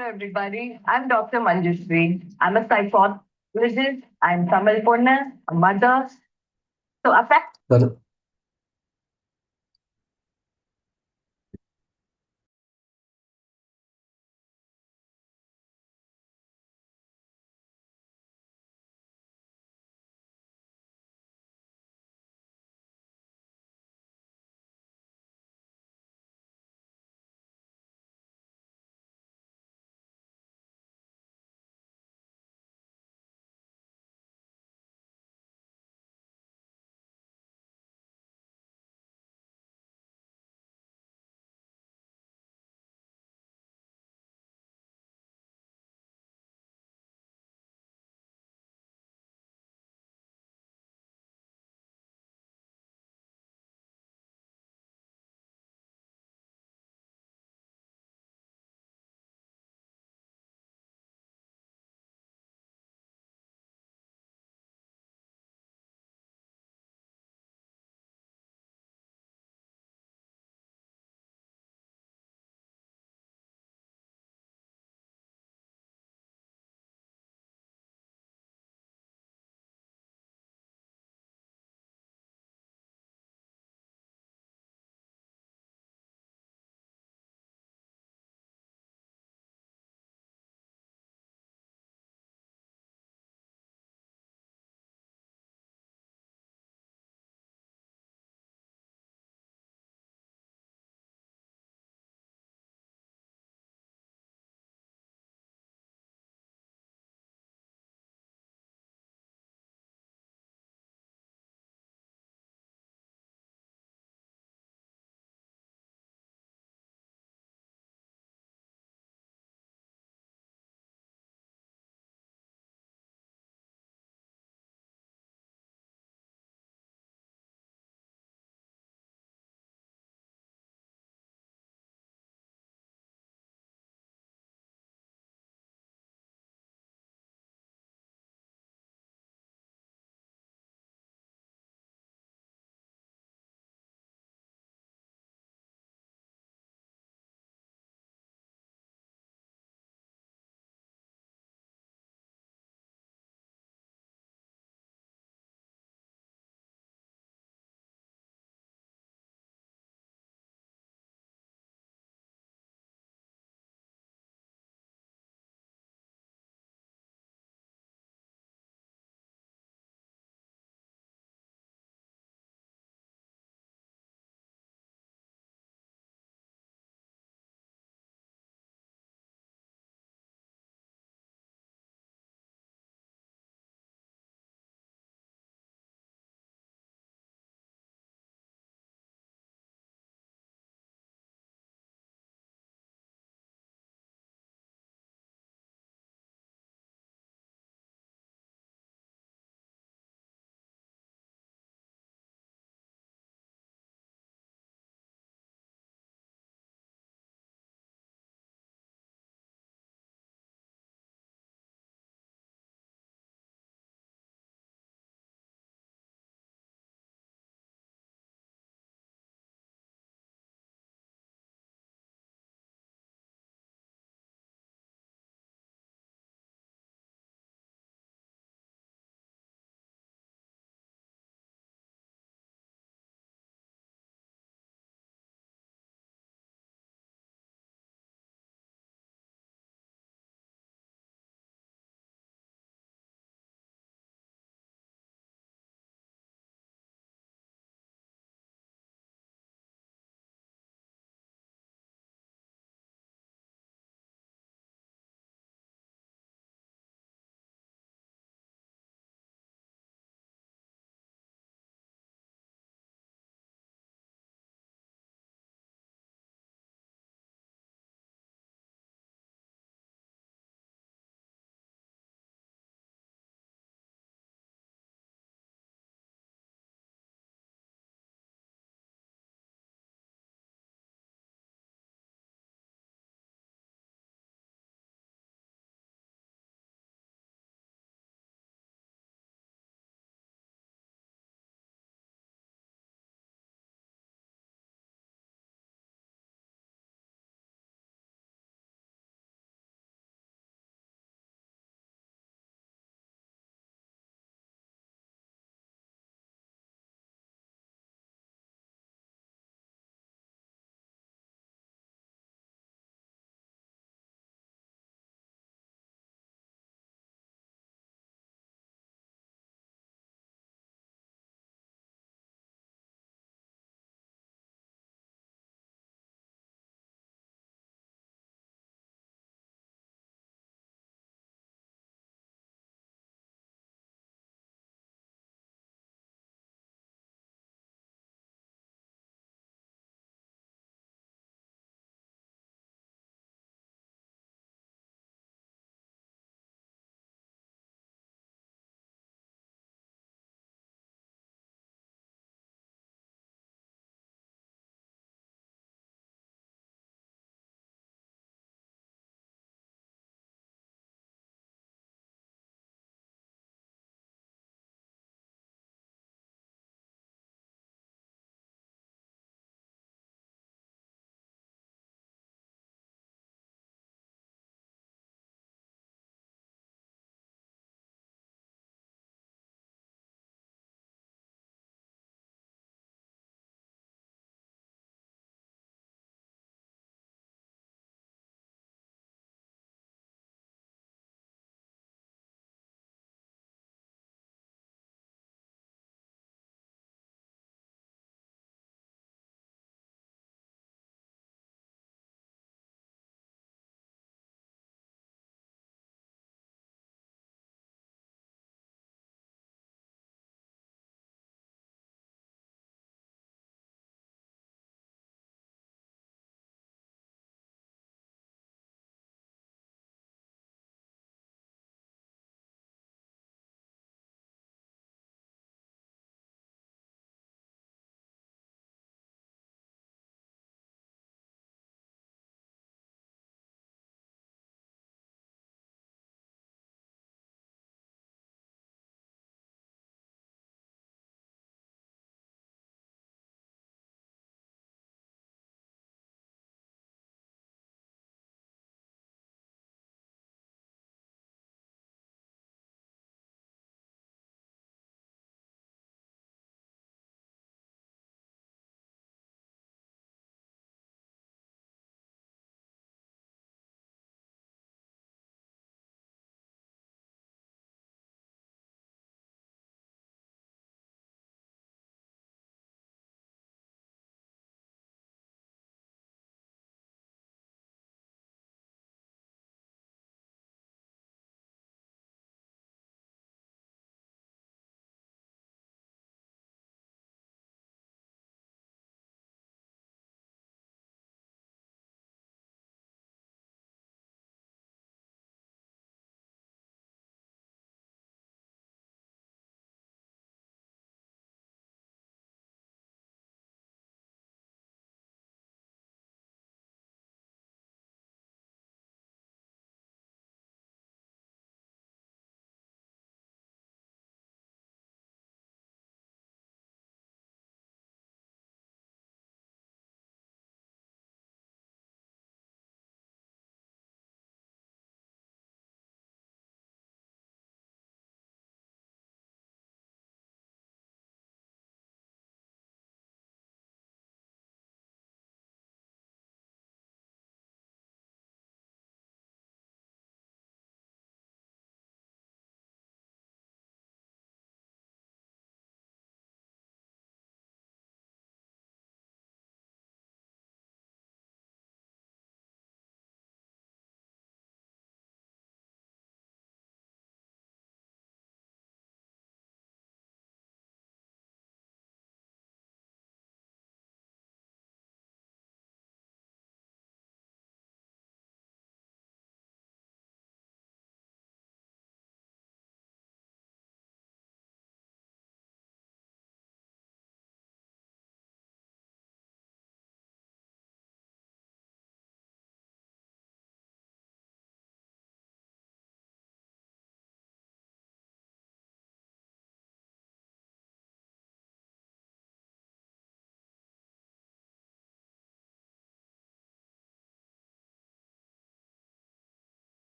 everybody. I'm Dr. Manjushri. I'm a psychologist. I'm Tamil Ponna, a mother. So, affect Sir,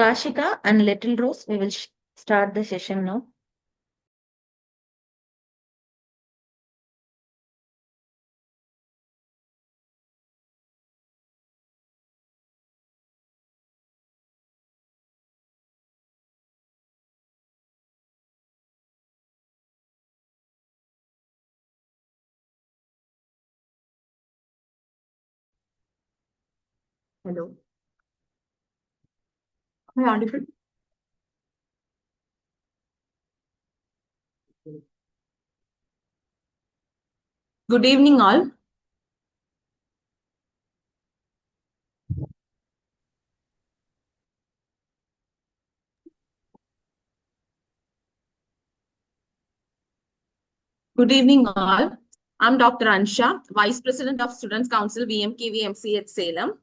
Kashika and Little Rose, we will start the session now. Hello. Am I audible? Good evening, all. Good evening, all. I'm Dr. Ansha, Vice President of Students' Council, VMKVMC at Salem.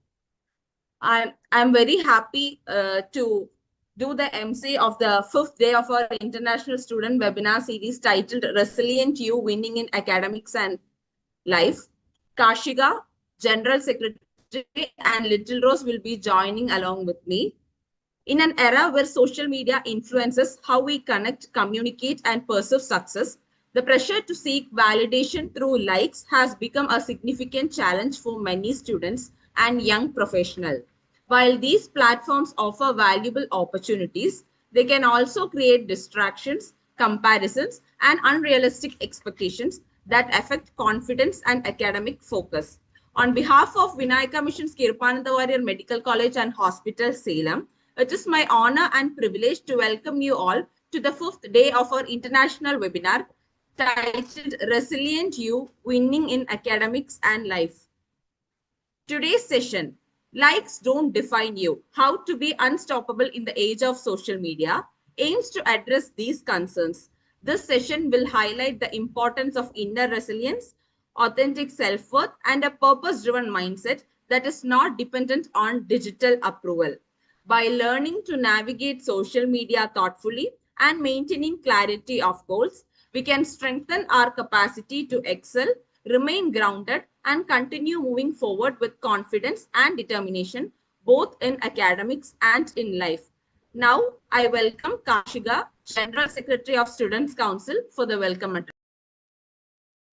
I'm very happy to do the MC of the 5th day of our International Student Webinar Series titled Resilient You Winning in Academics and Life. Kashika, General Secretary, and Little Rose will be joining along with me. In an era where social media influences how we connect, communicate, and pursue success, the pressure to seek validation through likes has become a significant challenge for many students and young professionals. While these platforms offer valuable opportunities, they can also create distractions, comparisons, and unrealistic expectations that affect confidence and academic focus. On behalf of Vinayaka Mission's Kirupananda Warrior Medical College and Hospital, Salem, it is my honor and privilege to welcome you all to the 5th day of our international webinar titled Resilient You Winning in Academics and Life. Today's session, Likes Don't Define You, How to Be Unstoppable in the Age of Social Media, aims to address these concerns. This session will highlight the importance of inner resilience, authentic self-worth, and a purpose-driven mindset that is not dependent on digital approval. By learning to navigate social media thoughtfully and maintaining clarity of goals, we can strengthen our capacity to excel, remain grounded, and continue moving forward with confidence and determination, both in academics and in life. Now, I welcome Kashika, General Secretary of Students' Council, for the welcome address.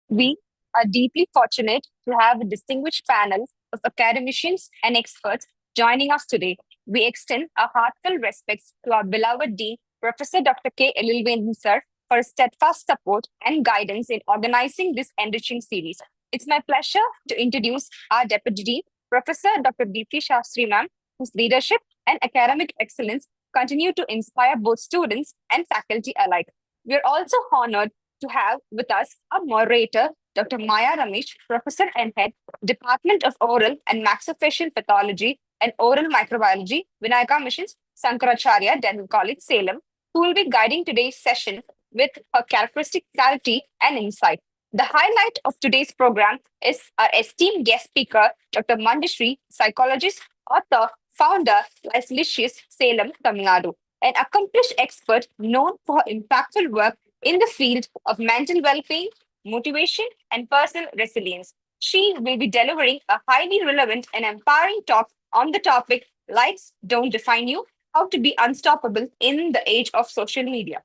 We are deeply fortunate to have a distinguished panel of academicians and experts joining us today. We extend our heartfelt respects to our beloved Dean, Professor Dr. K. Elilvendan sir, for his steadfast support and guidance in organizing this enriching series. It's my pleasure to introduce our Deputy Dean, Professor Dr. Deepthi Shastri ma'am, whose leadership and academic excellence continue to inspire both students and faculty alike. We are also honored to have with us a moderator, Dr. Maya Ramesh, Professor and Head, Department of Oral and Maxillofacial Pathology and Oral Microbiology, Vinayaka Missions, Sankaracharya Dental College, Salem, who will be guiding today's session with her characteristic clarity and insight. The highlight of today's program is our esteemed guest speaker, Dr. Manjushri, psychologist, author, founder, Lifelicious, Salem, Tamil Nadu, an accomplished expert known for her impactful work in the field of mental well-being, motivation, and personal resilience. She will be delivering a highly relevant and empowering talk on the topic Likes Don't Define You, How to Be Unstoppable in the Age of Social Media.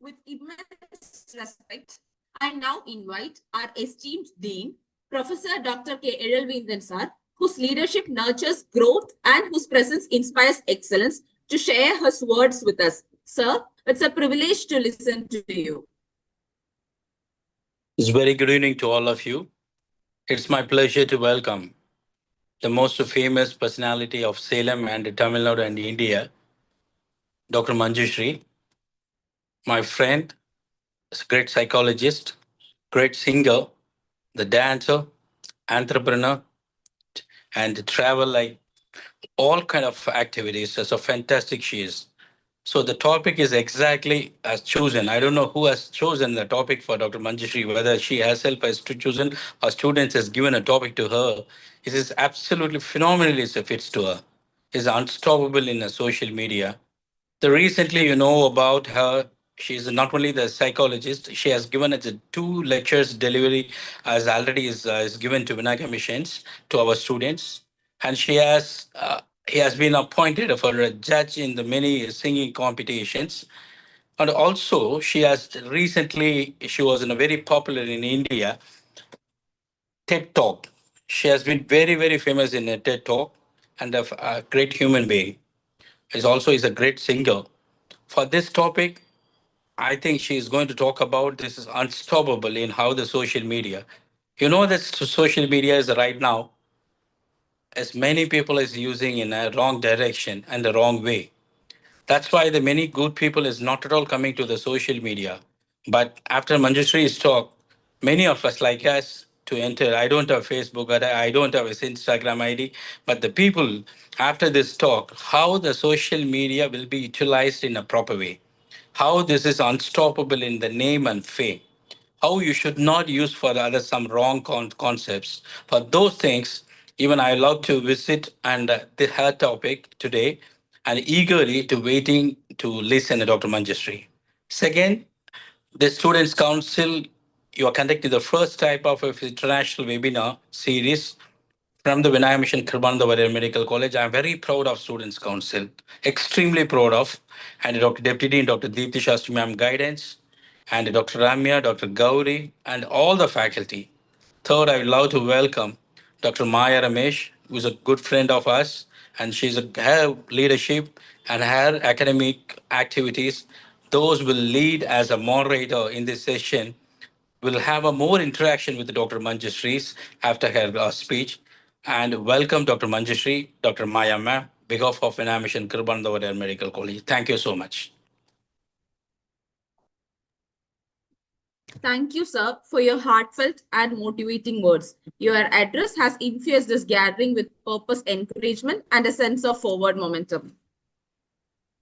With immense respect, I now invite our esteemed Dean, Professor Dr. K. Elilvendan sir, whose leadership nurtures growth and whose presence inspires excellence, to share his words with us. Sir, it's a privilege to listen to you. It's very good evening to all of you. It's my pleasure to welcome the most famous personality of Salem and Tamil Nadu and India, Dr. Manjushri, my friend, is a great psychologist, great singer, the dancer, entrepreneur, and travel like all kind of activities. So fantastic she is. So the topic is exactly as chosen. I don't know who has chosen the topic for Dr. Manjushri, whether she herself has chosen or students has given a topic to her. It is absolutely phenomenally fits to her. Is unstoppable in the social media. The recently you know about her. She is not only the psychologist. She has given us 2 lectures delivery as already is given to Vinayaka Missions to our students. and he has been appointed for a judge in the many singing competitions. And also, she was in a very popular in India, TED Talk. She has been very, very famous in a TED Talk and a great human being. Is a great singer. For this topic, I think she is going to talk about this is unstoppable in how the social media. You know that social media is right now, as many people is using in a wrong direction and the wrong way. That's why the many good people is not at all coming to the social media. But after Manjushri's talk, many of us like us to enter. I don't have Facebook, or I don't have a Instagram ID. But the people after this talk, how the social media will be utilized in a proper way, how this is unstoppable in the name and fame, how you should not use for the other some wrong concepts. For those things, even I love to visit and her topic today, and eagerly to waiting to listen to Dr. Manjushri. Second, the Students' Council, you are conducting the first type of international webinar series from the Vinaya Mission Kirbanandavarar Medical College. I'm very proud of Students' Council, extremely proud of, and Dr. Deputy Dean Dr. Deepthi Shastri Ma'am guidance, and Dr. Ramya, Dr. Gauri, and all the faculty. Third, I would love to welcome Dr. Maya Ramesh, who is a good friend of us, and her leadership and her academic activities. Those will lead as a moderator in this session. We'll have a more interaction with Dr. Manjushri after her speech. And welcome Dr. Manjushri, Dr. Maya Ma'am, behalf of Vinaya Mission Kirbanandavarar Medical College. Thank you so much. Thank you, sir, for your heartfelt and motivating words. Your address has infused this gathering with purpose, encouragement, and a sense of forward momentum.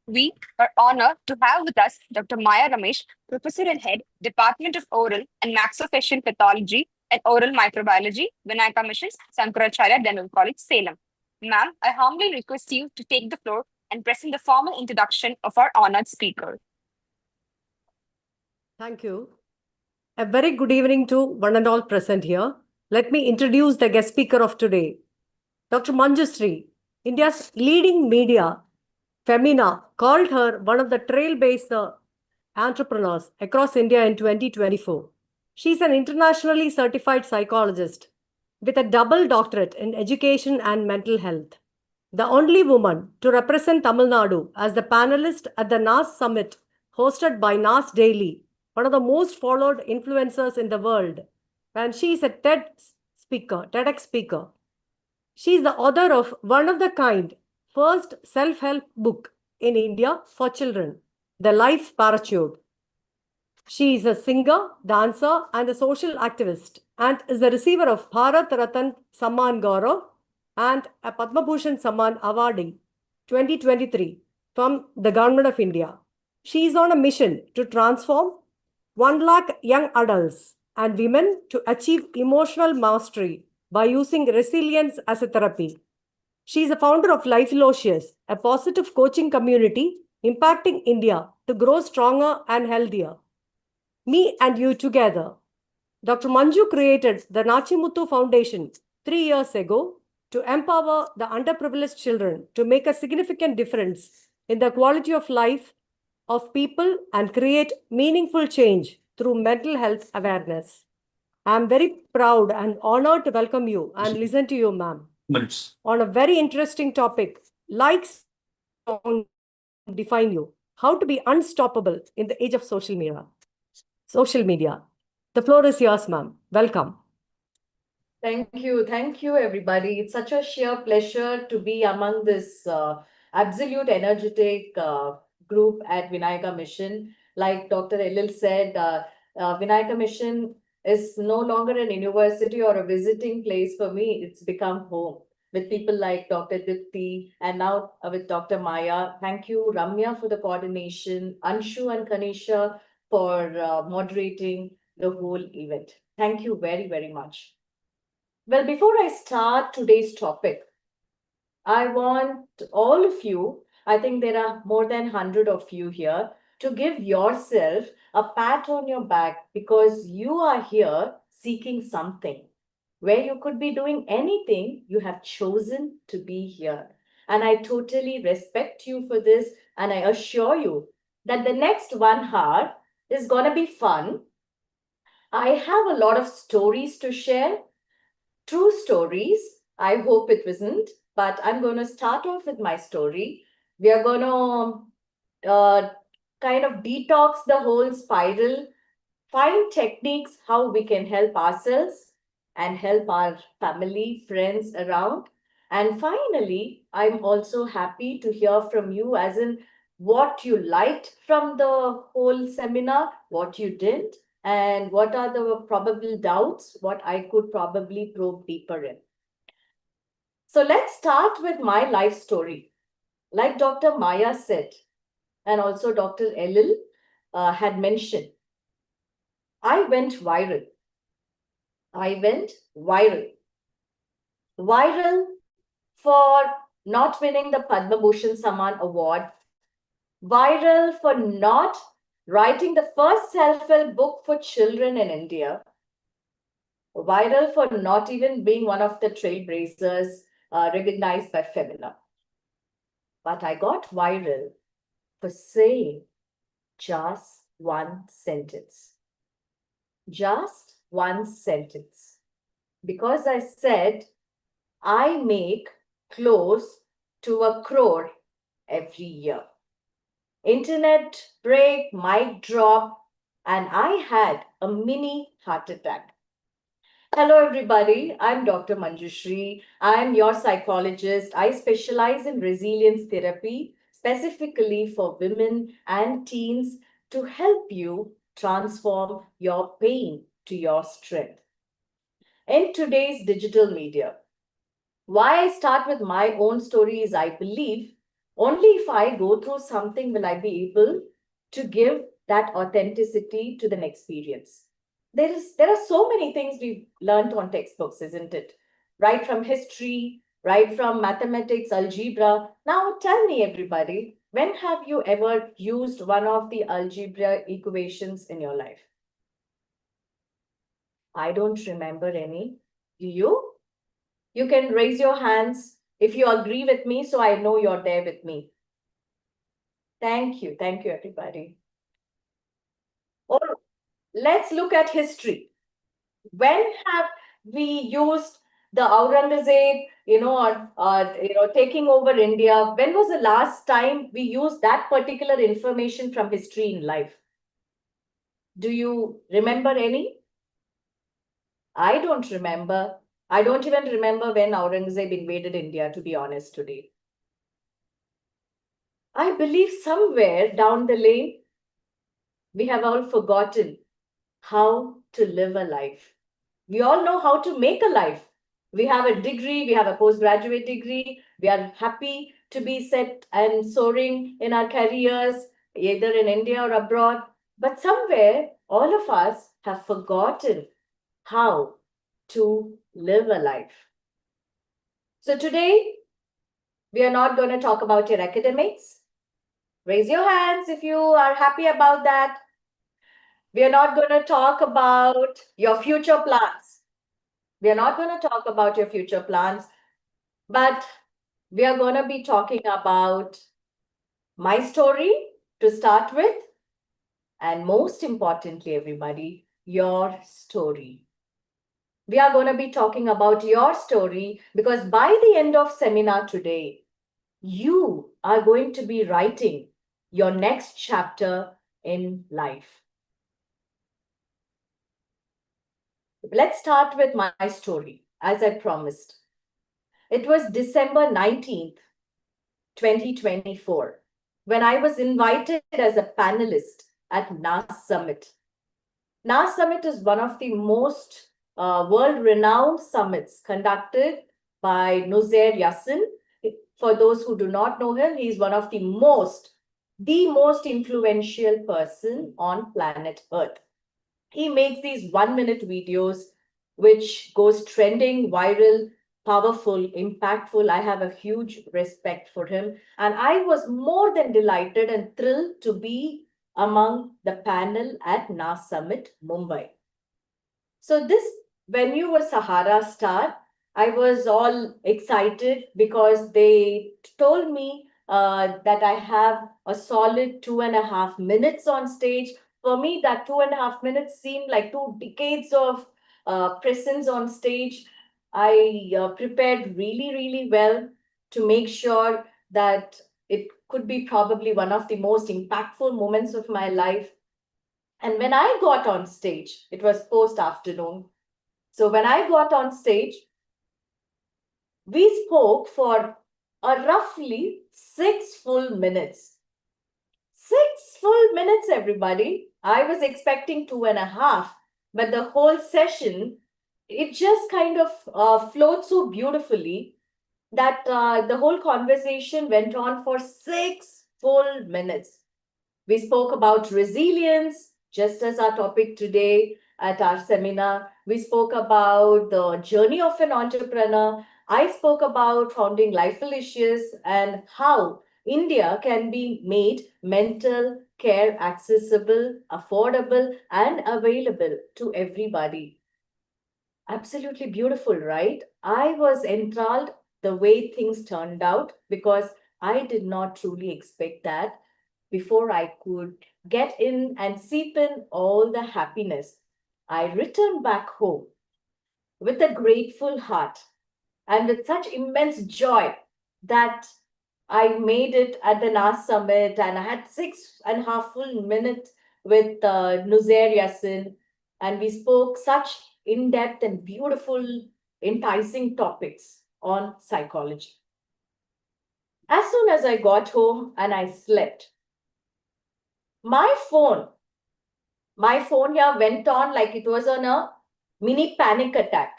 We are honored to have with us Dr. Maya Ramesh, Professor and Head, Department of Oral and Maxillofacial Pathology and Oral Microbiology, Vinayaka Missions, Sankaracharya Dental College, Salem. Ma'am, I humbly request you to take the floor and present the formal introduction of our honored speaker. Thank you. A very good evening to one and all present here. Let me introduce the guest speaker of today, Dr. Manjushri, India's leading media. Femina called her one of the trailblazer entrepreneurs across India in 2024. She's an internationally certified psychologist with a double doctorate in education and mental health. The only woman to represent Tamil Nadu as the panelist at the NAS Summit hosted by NAS Daily, one of the most followed influencers in the world. And she is a TEDx speaker. She is the author of One of the Kind, first self-help book in India for children, The Life Parachute. She is a singer, dancer, and a social activist, and is the receiver of Bharat Ratan Samman Gaurav and a Padma Bhushan Samman awardee 2023 from the Government of India. She is on a mission to transform 1 lakh young adults and women to achieve emotional mastery by using resilience as a therapy. She is a founder of Lifelocious, a positive coaching community impacting India to grow stronger and healthier. Me and you together. Dr. Manju created the Nachimuthu Foundation 3 years ago to empower the underprivileged children to make a significant difference in the quality of life of people and create meaningful change through mental health awareness. I am very proud and honored to welcome you and listen to you, ma'am, on a very interesting topic, likes define you, how to be unstoppable in the age of social media. The floor is yours, ma'am. Welcome. Thank you. Thank you, everybody. It's such a sheer pleasure to be among this absolute energetic group at Vinayaka Mission. Like Dr. Elil said, Vinayaka Mission is no longer an university or a visiting place for me. It's become home with people like Dr. Deepthi and now with Dr. Maya. Thank you, Ramya, for the coordination, Anshu and Kanisha for moderating the whole event. Thank you very, very much. Well, before I start today's topic, I want all of you, I think there are more than 100 of you here, to give yourself a pat on your back because you are here seeking something. where you could be doing anything, you have chosen to be here. And I totally respect you for this. And I assure you that the next 1 hour is going to be fun. I have a lot of stories to share, true stories. I hope it wasn't, but I'm going to start off with my story. We are going to kind of detox the whole spiral, find techniques how we can help ourselves and help our family, friends around. And finally, I'm also happy to hear from you, as in what you liked from the whole seminar, what you didn't, and what are the probable doubts, what I could probably probe deeper in. So let's start with my life story. Like Dr. Maya said, and also Dr. Elil had mentioned, I went viral. I went viral. Viral for not winning the Padma Bhushan Samman Award. Viral for not writing the first self-help book for children in India. Viral for not even being one of the trailblazers recognized by Femina. But I got viral for saying just one sentence. Just one sentence. Because I said, I make close to 1 crore every year. Internet break, mic drop, and I had a mini heart attack. Hello, everybody. I'm Dr. Manjushri. I'm your psychologist. I specialize in resilience therapy, specifically for women and teens, to help you transform your pain to your strength. In today's digital media, why I start with my own story is I believe only if I go through something will I be able to give that authenticity to the experience. There are so many things we've learned on textbooks, isn't it? Right from history, right from mathematics, algebra. Now tell me, everybody, when have you ever used one of the algebra equations in your life? I don't remember any. Do you? You can raise your hands if you agree with me, so I know you're there with me. Thank you, everybody. Or let's look at history. When have we used the Aurangzeb, taking over India? When was the last time we used that particular information from history in life? Do you remember any? I don't remember. I don't even remember when Aurangzeb invaded India, to be honest today. I believe somewhere down the lane, we have all forgotten how to live a life. We all know how to make a life. We have a degree, we have a postgraduate degree, we are happy to be set and soaring in our careers, either in India or abroad. But somewhere, all of us have forgotten how to live a life. So today, we are not going to talk about your academics. Raise your hands if you are happy about that. We are not going to talk about your future plans. We are not going to talk about your future plans, but we are going to be talking about my story to start with. And most importantly, everybody, your story. We are going to be talking about your story because by the end of seminar today, you are going to be writing your next chapter in life. Let's start with my story, as I promised. It was December 19th, 2024, when I was invited as a panelist at NAS Summit. NAS Summit is one of the most world-renowned summits conducted by Nuzair Yassin. For those who do not know him, he is one of the most influential person on planet Earth. He makes these 1-minute videos, which goes trending, viral, powerful, impactful. I have a huge respect for him. And I was more than delighted and thrilled to be among the panel at NAS Summit, Mumbai. So this Venue was Sahara Star. I was all excited because they told me that I have a solid 2.5 minutes on stage. For me, that 2.5 minutes seemed like 2 decades of presence on stage. I prepared really, really well to make sure that it could be probably one of the most impactful moments of my life. And when I got on stage, it was post afternoon. So when I got on stage, we spoke for a roughly 6 full minutes. 6 full minutes, everybody. I was expecting 2.5, but the whole session, it just kind of flowed so beautifully that the whole conversation went on for 6 full minutes. We spoke about resilience, just as our topic today at our seminar. We spoke about the journey of an entrepreneur. I spoke about founding Life Felicious and how India can be made mental care accessible, affordable, and available to everybody. Absolutely beautiful, right? I was enthralled the way things turned out because I did not truly expect that before I could get in and seep in all the happiness. I returned back home with a grateful heart and with such immense joy that I made it at the NAS summit and I had 6.5 full minutes with Nuzair Yassin, and we spoke such in-depth and beautiful, enticing topics on psychology. As soon as I got home and I slept, my phone here went on like it was on a mini panic attack.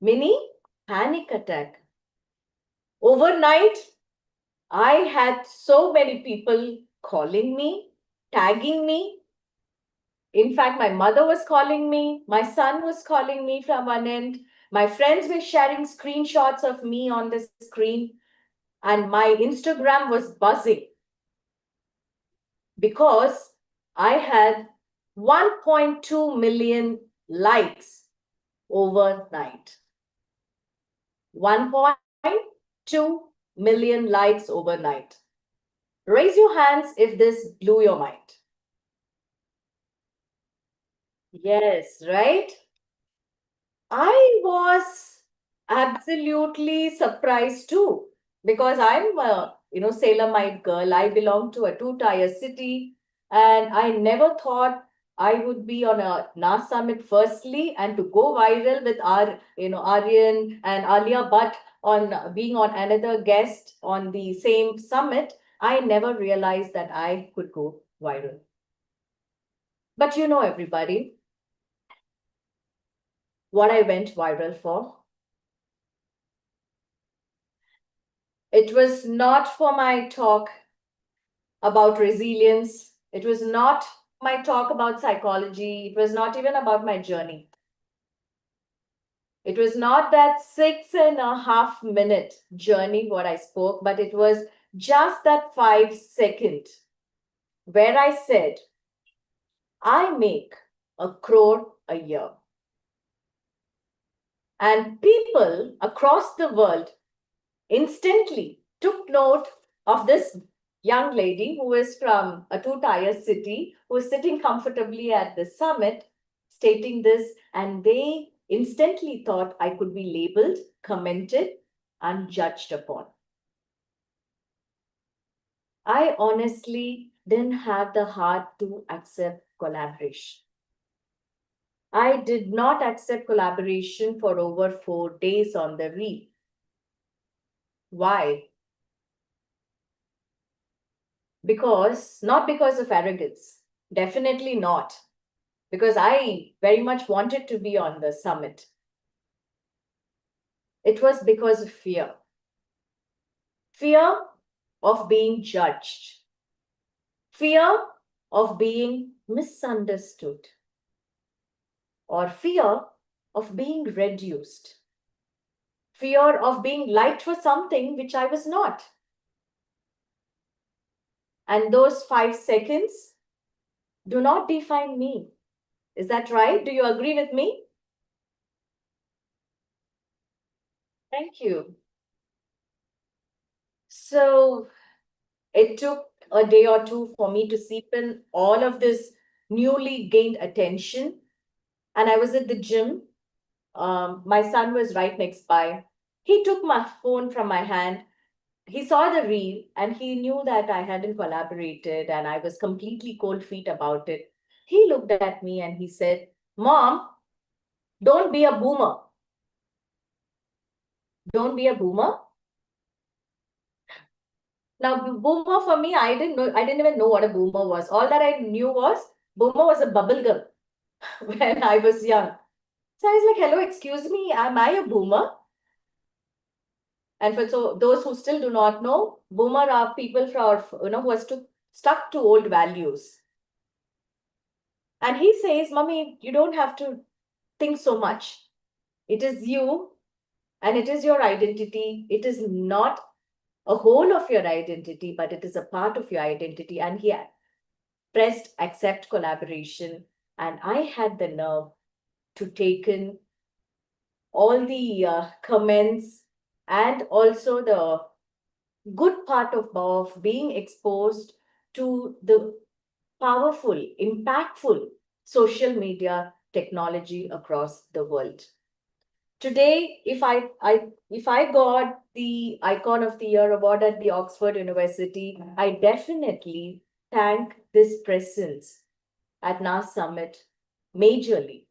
Mini panic attack. Overnight, I had so many people calling me, tagging me. In fact, my mother was calling me, my son was calling me from one end, my friends were sharing screenshots of me on the screen, and my Instagram was buzzing because I had 1.2 million likes overnight. 1.2 million likes overnight. Raise your hands if this blew your mind. Yes, right? I was absolutely surprised too because I'm a Salemite girl. I belong to a two-tier city, and I never thought I would be on a NAS summit firstly and to go viral with Aryan and Alia Bhatt on being on another guest on the same summit. I never realized that I could go viral. But everybody, what I went viral for? It was not for my talk about resilience. It was not my talk about psychology. It was not even about my journey. It was not that 6.5 minute journey what I spoke, but it was just that 5 second where I said, I make 1 crore a year. And people across the world instantly took note of this young lady who is from a two-tier city, who is sitting comfortably at the summit, stating this, and they instantly thought I could be labeled, commented, and judged upon. I honestly didn't have the heart to accept collaboration. I did not accept collaboration for over 4 days on the reel. Why? Not because of arrogance, definitely not, because I very much wanted to be on the summit. It was because of fear. Fear of being judged. Fear of being misunderstood. Or fear of being reduced. Fear of being liked for something which I was not. And those 5 seconds do not define me. Is that right? Do you agree with me? Thank you. So it took a day or two for me to seep in all of this newly gained attention. And I was at the gym. My son was right next by. He took my phone from my hand. He saw the reel and he knew that I hadn't collaborated and I was completely cold feet about it. He looked at me and he said, Mom, don't be a boomer. Don't be a boomer. Now, boomer for me, I didn't even know what a boomer was. All that I knew was boomer was a bubble gum when I was young. So I was like, hello, excuse me, am I a boomer? And for those who still do not know, boomer are people who are stuck to old values. And he says, Mommy, you don't have to think so much. It is you and it is your identity. It is not a whole of your identity, but it is a part of your identity. And he pressed accept collaboration. And I had the nerve to take in all the comments and also the good part of being exposed to the powerful, impactful social media technology across the world. Today, if I got the Icon of the Year award at the Oxford University, I definitely thank this presence at NAS Summit majorly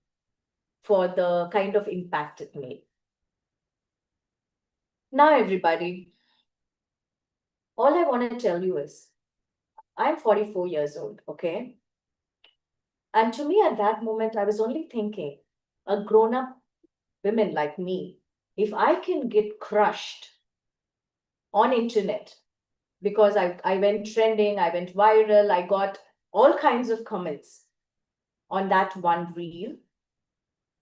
for the kind of impact it made. Now, everybody, all I want to tell you is, I'm 44 years old, okay? And to me, at that moment, I was only thinking, a grown-up women like me, if I can get crushed on internet, because I went trending, I went viral, I got all kinds of comments on that one reel,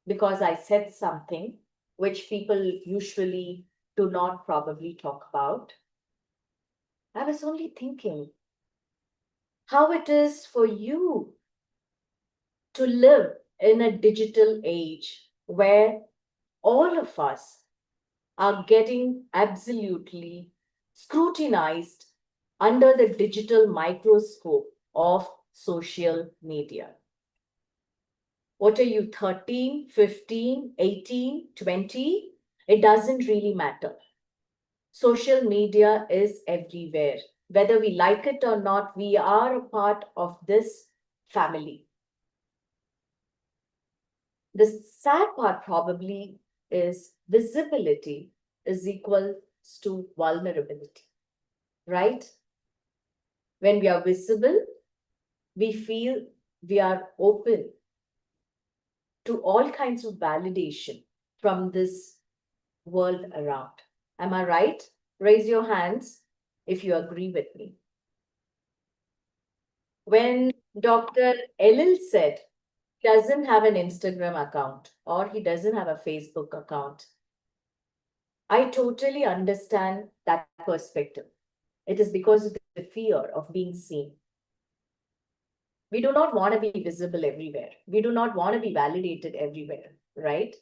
because I said something which people usually do not probably talk about. I was only thinking how it is for you to live in a digital age where all of us are getting absolutely scrutinized under the digital microscope of social media. What are you, 13, 15, 18, 20? It doesn't really matter. Social media is everywhere. Whether we like it or not, we are a part of this family. The sad part probably is visibility is equal to vulnerability, right? When we are visible, we feel we are open to all kinds of validation from this world around. Am I right? Raise your hands if you agree with me. When Dr. Elil said he doesn't have an Instagram account or he doesn't have a Facebook account, I totally understand that perspective. It is because of the fear of being seen. We do not want to be visible everywhere. We do not want to be validated everywhere, right?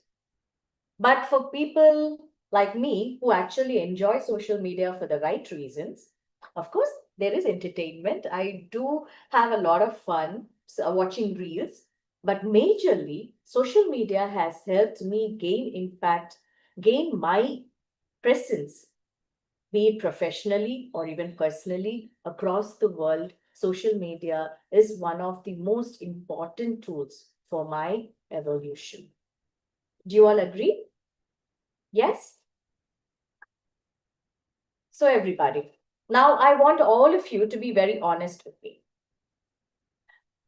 But for people like me who actually enjoy social media for the right reasons, of course, there is entertainment. I do have a lot of fun watching reels, but majorly, social media has helped me gain impact, gain my presence, be it professionally or even personally across the world. Social media is one of the most important tools for my evolution. Do you all agree? Yes? So everybody, now I want all of you to be very honest with me.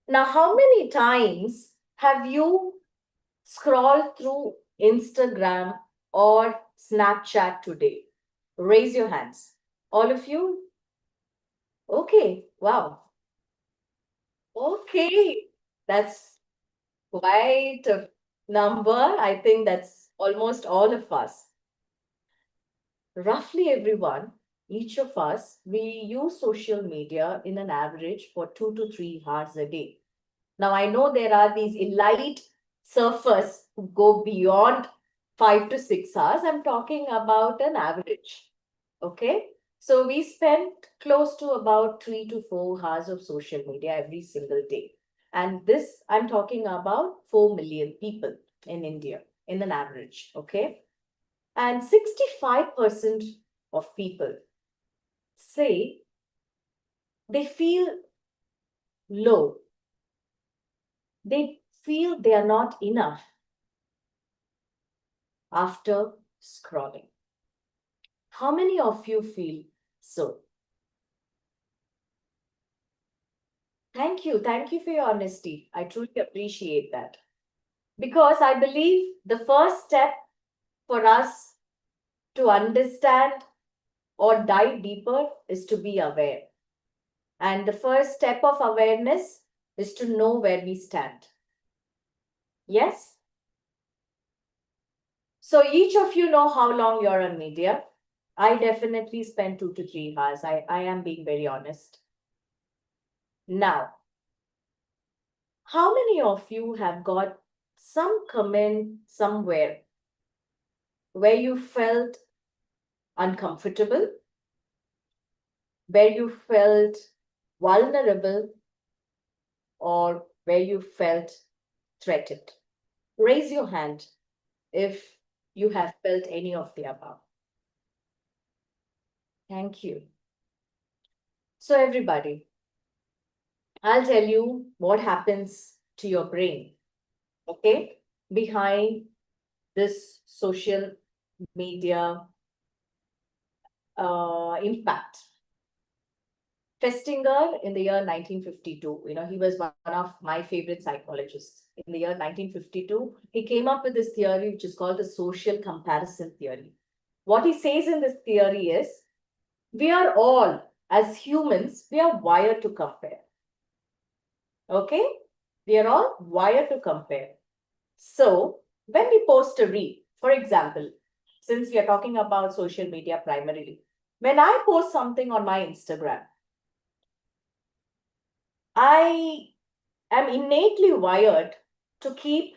Now, how many times have you scrolled through Instagram or Snapchat today? Raise your hands. All of you? Okay, wow. Okay, that's quite a number. I think that's almost all of us. Roughly everyone, each of us, we use social media in an average for 2 to 3 hours a day. Now, I know there are these elite surfers who go beyond 5 to 6 hours. I'm talking about an average. Okay. So we spent close to about 3 to 4 hours of social media every single day. And this, I'm talking about 4 million people in India in an average. Okay. And 65% of people say they feel low. They feel they are not enough after scrolling. How many of you feel so? Thank you. Thank you for your honesty. I truly appreciate that. Because I believe the first step for us to understand or dive deeper is to be aware. And the first step of awareness is to know where we stand. Yes? So each of you know how long you're on media. I definitely spend 2 to 3 hours. I am being very honest. Now, how many of you have got some comment somewhere where you felt uncomfortable, where you felt vulnerable, or where you felt threatened? Raise your hand if you have felt any of the above. Thank you. So everybody, I'll tell you what happens to your brain, okay, behind this social media impact. Festinger in the year 1952, he was one of my favorite psychologists. In the year 1952, he came up with this theory, which is called the social comparison theory. What he says in this theory is, we are all, as humans, we are wired to compare. Okay? We are all wired to compare. So, when we post a reel, for example, since we are talking about social media primarily, when I post something on my Instagram, I am innately wired to keep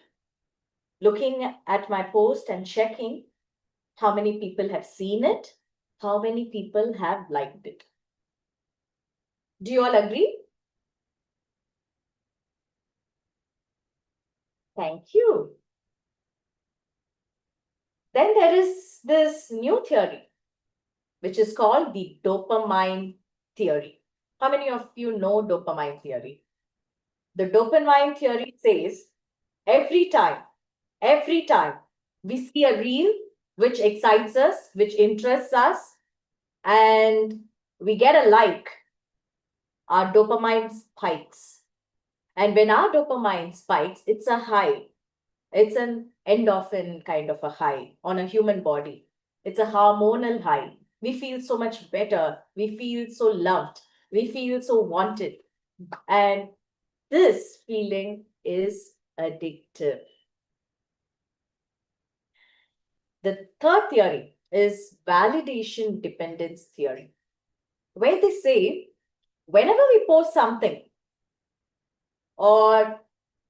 looking at my post and checking how many people have seen it, how many people have liked it. Do you all agree? Thank you. Then there is this new theory, which is called the dopamine theory. How many of you know dopamine theory? The dopamine theory says every time we see a reel which excites us, which interests us, and we get a like, our dopamine spikes. And when our dopamine spikes, it's a high. It's an endorphin kind of a high on a human body. It's a hormonal high. We feel so much better. We feel so loved. We feel so wanted. And this feeling is addictive. The third theory is validation dependence theory, where they say whenever we post something, or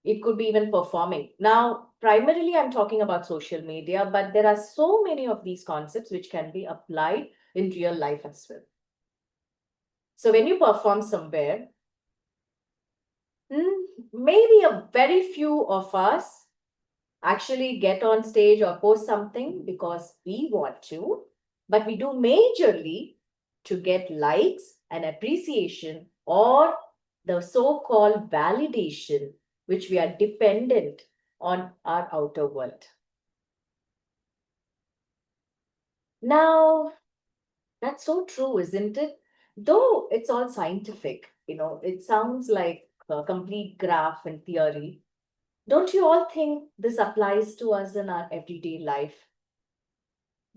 it could be even performing. Now, primarily, I'm talking about social media, but there are so many of these concepts which can be applied in real life as well. So when you perform somewhere, maybe a very few of us actually get on stage or post something because we want to, but we do majorly to get likes and appreciation or the so-called validation, which we are dependent on our outer world. Now, that's so true, isn't it? Though it's all scientific, it sounds like a complete graph and theory. Don't you all think this applies to us in our everyday life?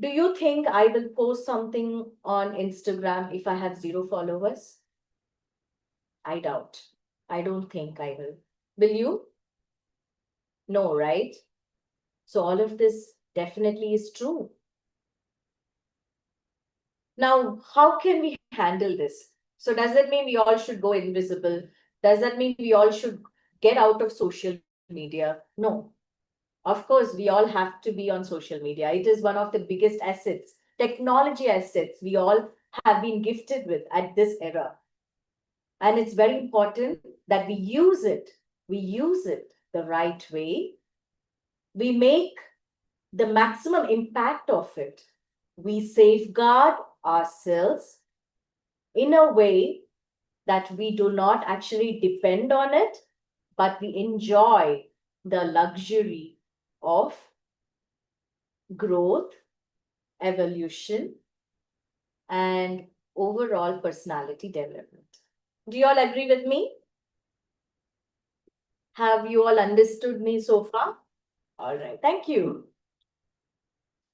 Do you think I will post something on Instagram if I have 0 followers? I doubt. I don't think I will. Will you? No, right? So all of this definitely is true. Now, how can we handle this? So does that mean we all should go invisible? Does that mean we all should get out of social media? No. Of course, we all have to be on social media. It is one of the biggest assets, technology assets we all have been gifted with at this era. And it's very important that we use it. We use it the right way. We make the maximum impact of it. We safeguard ourselves in a way that we do not actually depend on it, but we enjoy the luxury of growth, evolution, and overall personality development. Do you all agree with me? Have you all understood me so far? All right, thank you.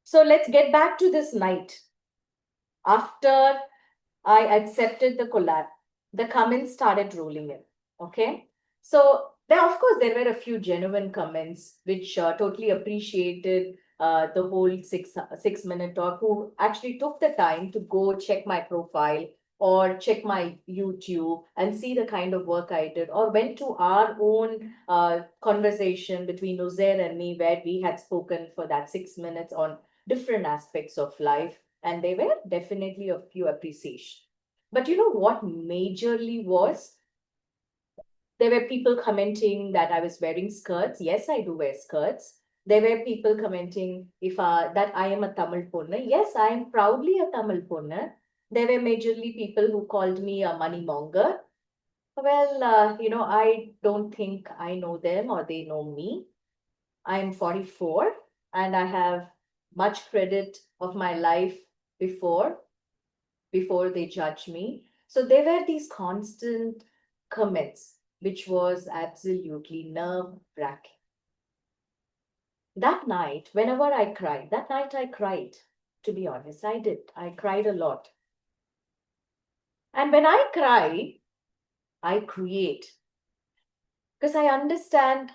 So let's get back to this night. After I accepted the collab, the comments started rolling in. Okay. So there, of course, there were a few genuine comments which totally appreciated the whole six-minute talk, who actually took the time to go check my profile or check my YouTube and see the kind of work I did, or went to our own conversation between Uzair and me, where we had spoken for that 6 minutes on different aspects of life. And there were definitely a few appreciation. But you know what majorly was? There were people commenting that I was wearing skirts. Yes, I do wear skirts. There were people commenting that I am a Tamil Ponnu. Yes, I am proudly a Tamil Ponnu. There were majorly people who called me a money monger. Well, I don't think I know them or they know me. I'm 44 and I have much credit of my life before they judge me. So there were these constant comments, which was absolutely nerve-wracking. That night, whenever I cried, to be honest, I did. I cried a lot. And when I cry, I create. Because I understand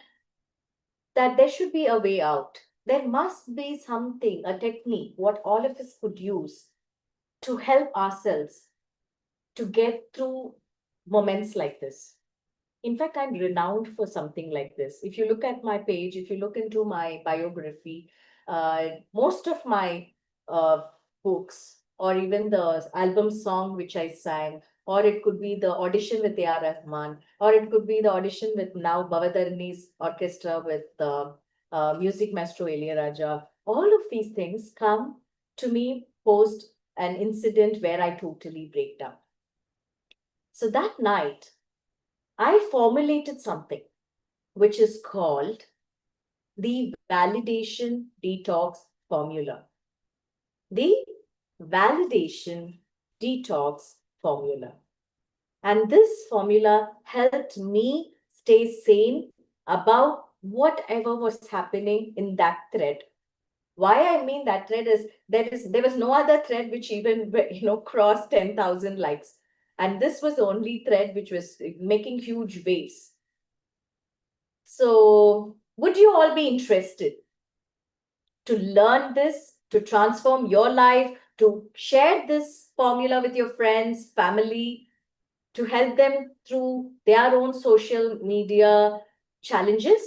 that there should be a way out. There must be something, a technique, what all of us could use to help ourselves to get through moments like this. In fact, I'm renowned for something like this. If you look at my page, if you look into my biography, most of my books, or even the album song which I sang, or it could be the audition with A.R. Rahman, or it could be the audition with now Bavadarani's orchestra with Music Maestro Ilayaraja. All of these things come to me post an incident where I totally break down. So that night, I formulated something which is called the validation detox formula. The validation detox formula. And this formula helped me stay sane about whatever was happening in that thread. Why I mean that thread is there was no other thread which even crossed 10,000 likes. And this was the only thread which was making huge waves. So would you all be interested to learn this, to transform your life, to share this formula with your friends, family, to help them through their own social media challenges?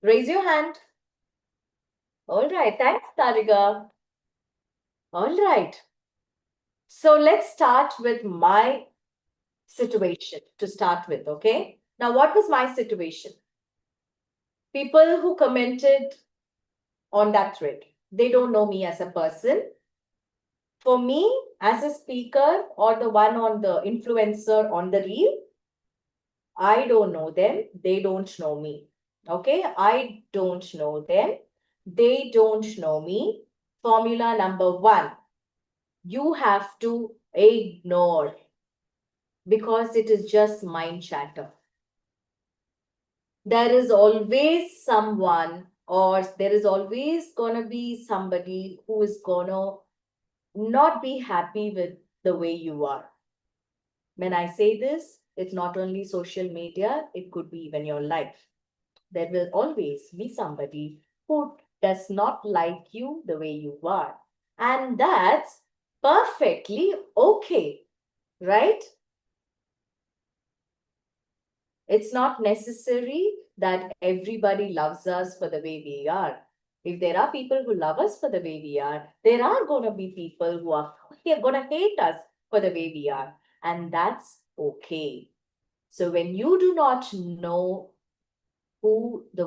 Raise your hand. All right. Thanks, Tariga. All right. So let's start with my situation to start with, okay? Now, what was my situation? People who commented on that thread, they don't know me as a person. For me, as a speaker or the one on the influencer on the reel, I don't know them. They don't know me. Okay? I don't know them. They don't know me. Formula number 1. You have to ignore, because it is just mind chatter. There is always someone, or there is always going to be somebody who is going to not be happy with the way you are. When I say this, it's not only social media, it could be even your life. There will always be somebody who does not like you the way you are. And that's perfectly okay, right? It's not necessary that everybody loves us for the way we are. If there are people who love us for the way we are, there are going to be people who are going to hate us for the way we are. And that's okay. So when you do not know who the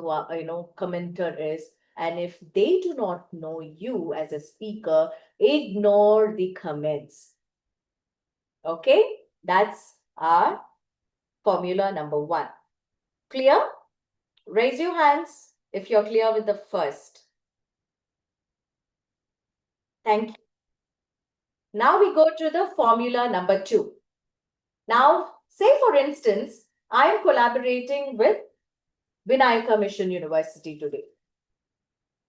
commenter is, and if they do not know you as a speaker, ignore the comments. Okay, that's our formula number 1. Clear? Raise your hands if you're clear with the first. Thank you. Now we go to the formula number 2. Now, say for instance, I am collaborating with Vinayaka Mission University today.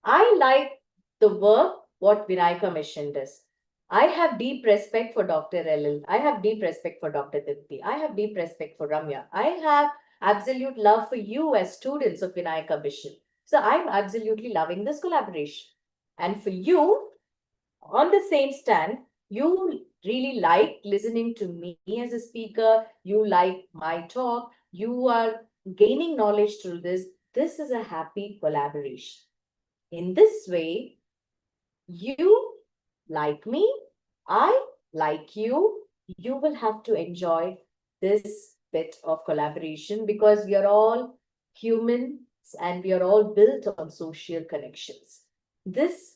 I like the work what Vinayaka Mission does. I have deep respect for Dr. LL. I have deep respect for Dr. Dipti. I have deep respect for Ramya. I have absolute love for you as students of Vinayaka Mission. So I'm absolutely loving this collaboration. And for you, on the same stand, you really like listening to me as a speaker. You like my talk. You are gaining knowledge through this. This is a happy collaboration. In this way, you like me, I like you. You will have to enjoy this bit of collaboration because we are all humans and we are all built on social connections. This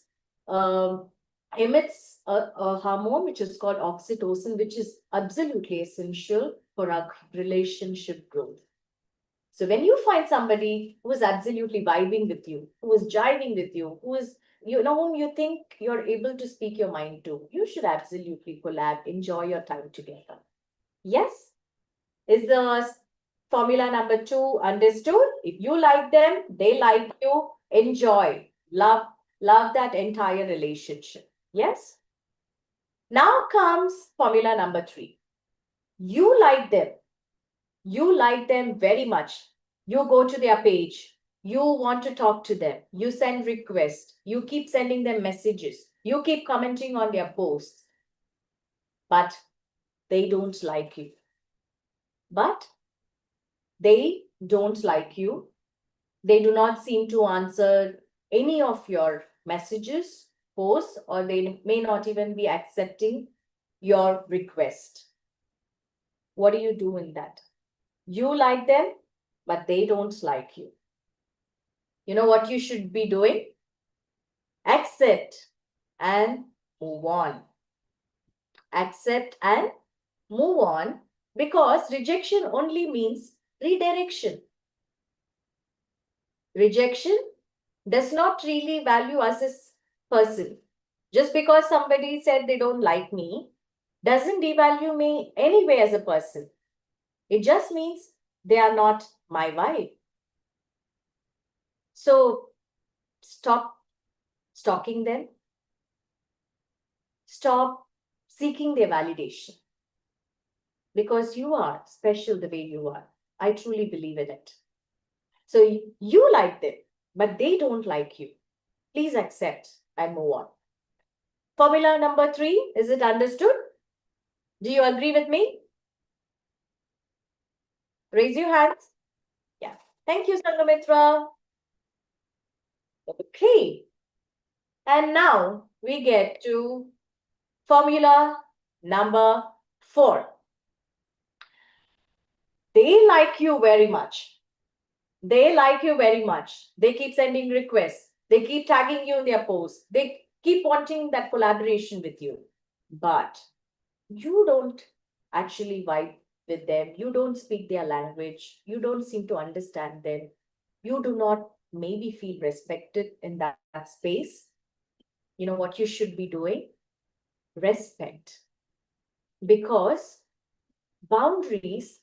emits a hormone which is called oxytocin, which is absolutely essential for our relationship growth. So when you find somebody who is absolutely vibing with you, who is jiving with you, who is, whom you think you're able to speak your mind to, you should absolutely collab, enjoy your time together. Yes? Is the formula number 2 understood? If you like them, they like you, enjoy, love that entire relationship. Yes? Now comes formula number 3. You like them. You like them very much. You go to their page. You want to talk to them. You send requests. You keep sending them messages. You keep commenting on their posts. But they don't like you. But they don't like you. They do not seem to answer any of your messages, posts, or they may not even be accepting your request. What do you do in that? You like them, but they don't like you. You know what you should be doing? Accept and move on. Accept and move on because rejection only means redirection. Rejection does not really value us as person. Just because somebody said they don't like me doesn't devalue me anyway as a person. It just means they are not my vibe. So stop stalking them. Stop seeking their validation. Because you are special the way you are. I truly believe in it. So you like them, but they don't like you. Please accept and move on. Formula number 3, is it understood? Do you agree with me? Raise your hands. Yeah. Thank you, Sangamitra. Okay. And now we get to formula number 4. They like you very much. They like you very much. They keep sending requests. They keep tagging you in their posts. They keep wanting that collaboration with you. But you don't actually vibe with them. You don't speak their language. You don't seem to understand them. You do not maybe feel respected in that space. You know what you should be doing? Respect. Because boundaries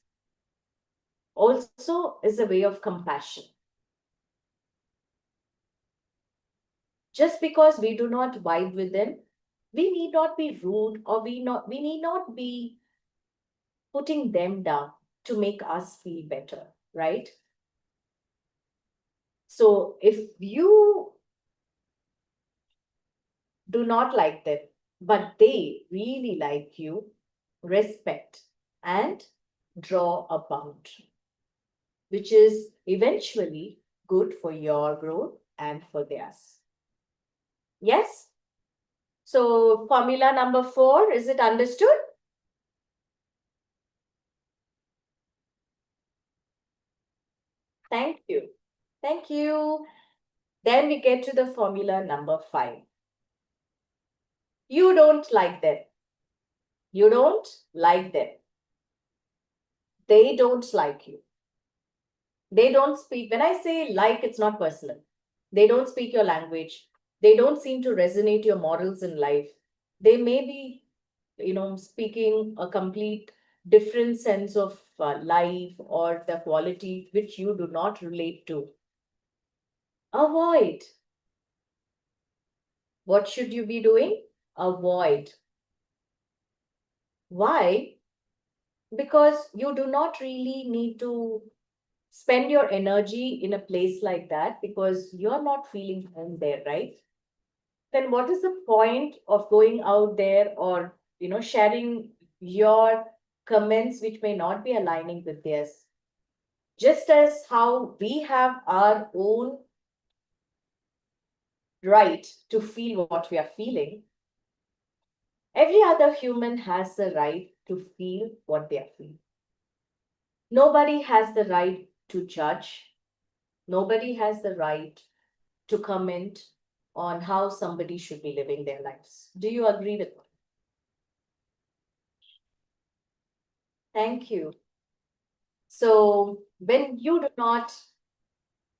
also is a way of compassion. Just because we do not vibe with them, we need not be rude or we need not be putting them down to make us feel better, right? So if you do not like them, but they really like you, respect and draw a boundary. which is eventually good for your growth and for theirs. Yes? So formula number 4, is it understood? Thank you. Thank you. Then we get to the formula number 5. You don't like them. You don't like them. They don't like you. They don't speak. When I say like, it's not personal. They don't speak your language. They don't seem to resonate your morals in life. They may be, speaking a complete different sense of life or the quality which you do not relate to. Avoid. What should you be doing? Avoid. Why? Because you do not really need to spend your energy in a place like that because you're not feeling home there, right? Then what is the point of going out there or, sharing your comments which may not be aligning with theirs? Just as how we have our own right to feel what we are feeling, every other human has the right to feel what they are feeling. Nobody has the right to judge. Nobody has the right to comment on how somebody should be living their lives. Do you agree with me? Thank you. So when you do not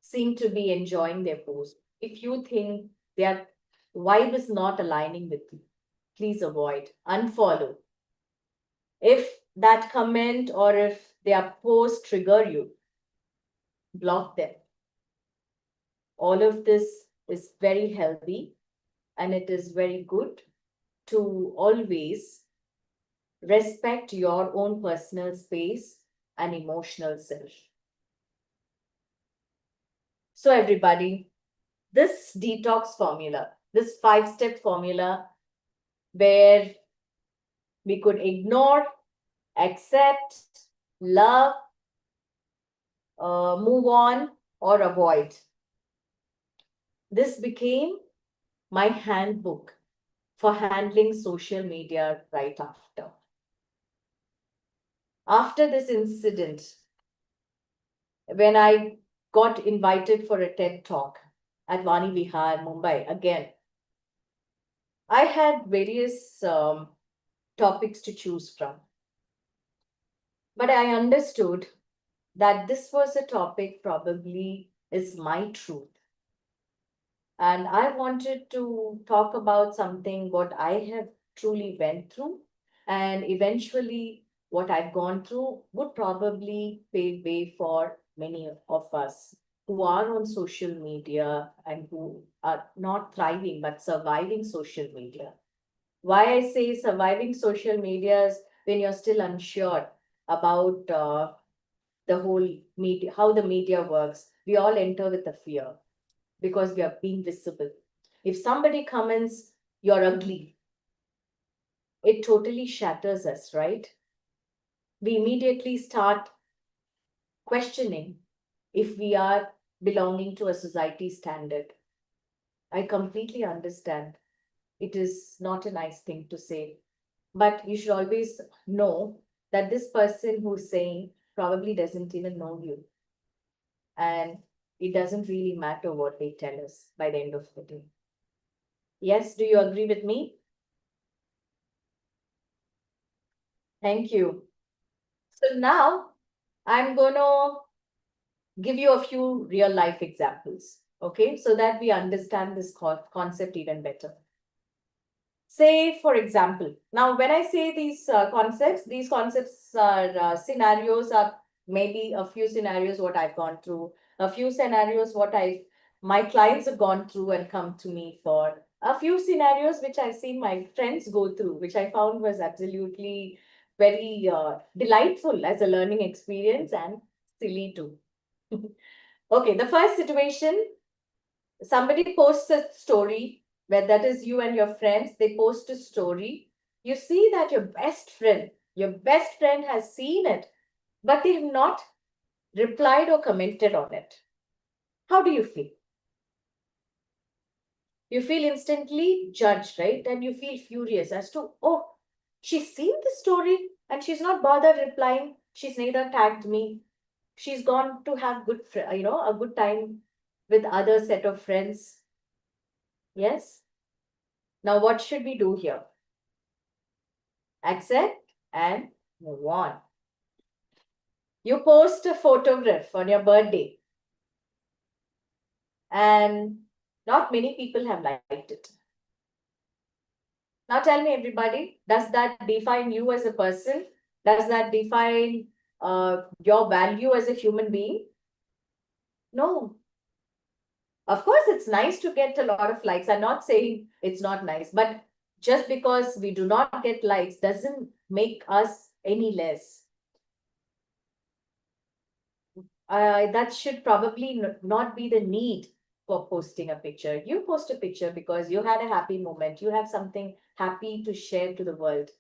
seem to be enjoying their post, if you think their vibe is not aligning with you, please avoid, unfollow. If that comment or if their post trigger you, block them. All of this is very healthy and it is very good to always respect your own personal space and emotional self. So everybody, this detox formula, this 5-step formula where we could ignore, accept, love, move on or avoid. This became my handbook for handling social media right after. After this incident, when I got invited for a TED talk at Vani Vihar, Mumbai, again, I had various topics to choose from. But I understood that this was a topic probably is my truth. And I wanted to talk about something what I have truly went through and eventually what I've gone through would probably pave way for many of us who are on social media and who are not thriving but surviving social media. Why I say surviving social media is when you're still unsure about the whole media, how the media works. We all enter with a fear because we are being visible. If somebody comments, you're ugly, it totally shatters us, right? We immediately start questioning if we are belonging to a society standard. I completely understand. It is not a nice thing to say, but you should always know that this person who's saying probably doesn't even know you. And it doesn't really matter what they tell us by the end of the day. Yes, do you agree with me? Thank you. So now I'm going to give you a few real life examples, okay, so that we understand this concept even better. Say, for example, now when I say these concepts are scenarios are maybe a few scenarios what I've gone through, a few scenarios what my clients have gone through and come to me for, a few scenarios which I've seen my friends go through, which I found was absolutely very delightful as a learning experience and silly too. Okay, the first situation, somebody posts a story where that is you and your friends, they post a story. You see that your best friend has seen it, but they have not replied or commented on it, how do you feel? You feel instantly judged, right? And you feel furious as to, oh, she's seen the story and she's not bothered replying. She's neither tagged me. She's gone to have a good time with other set of friends. Yes. Now, what should we do here? Accept and move on. You post a photograph on your birthday, and not many people have liked it. Now tell me, everybody, does that define you as a person? Does that define your value as a human being? No. Of course, it's nice to get a lot of likes. I'm not saying it's not nice, but just because we do not get likes doesn't make us any less. That should probably not be the need for posting a picture. You post a picture because you had a happy moment. You have something happy to share to the world.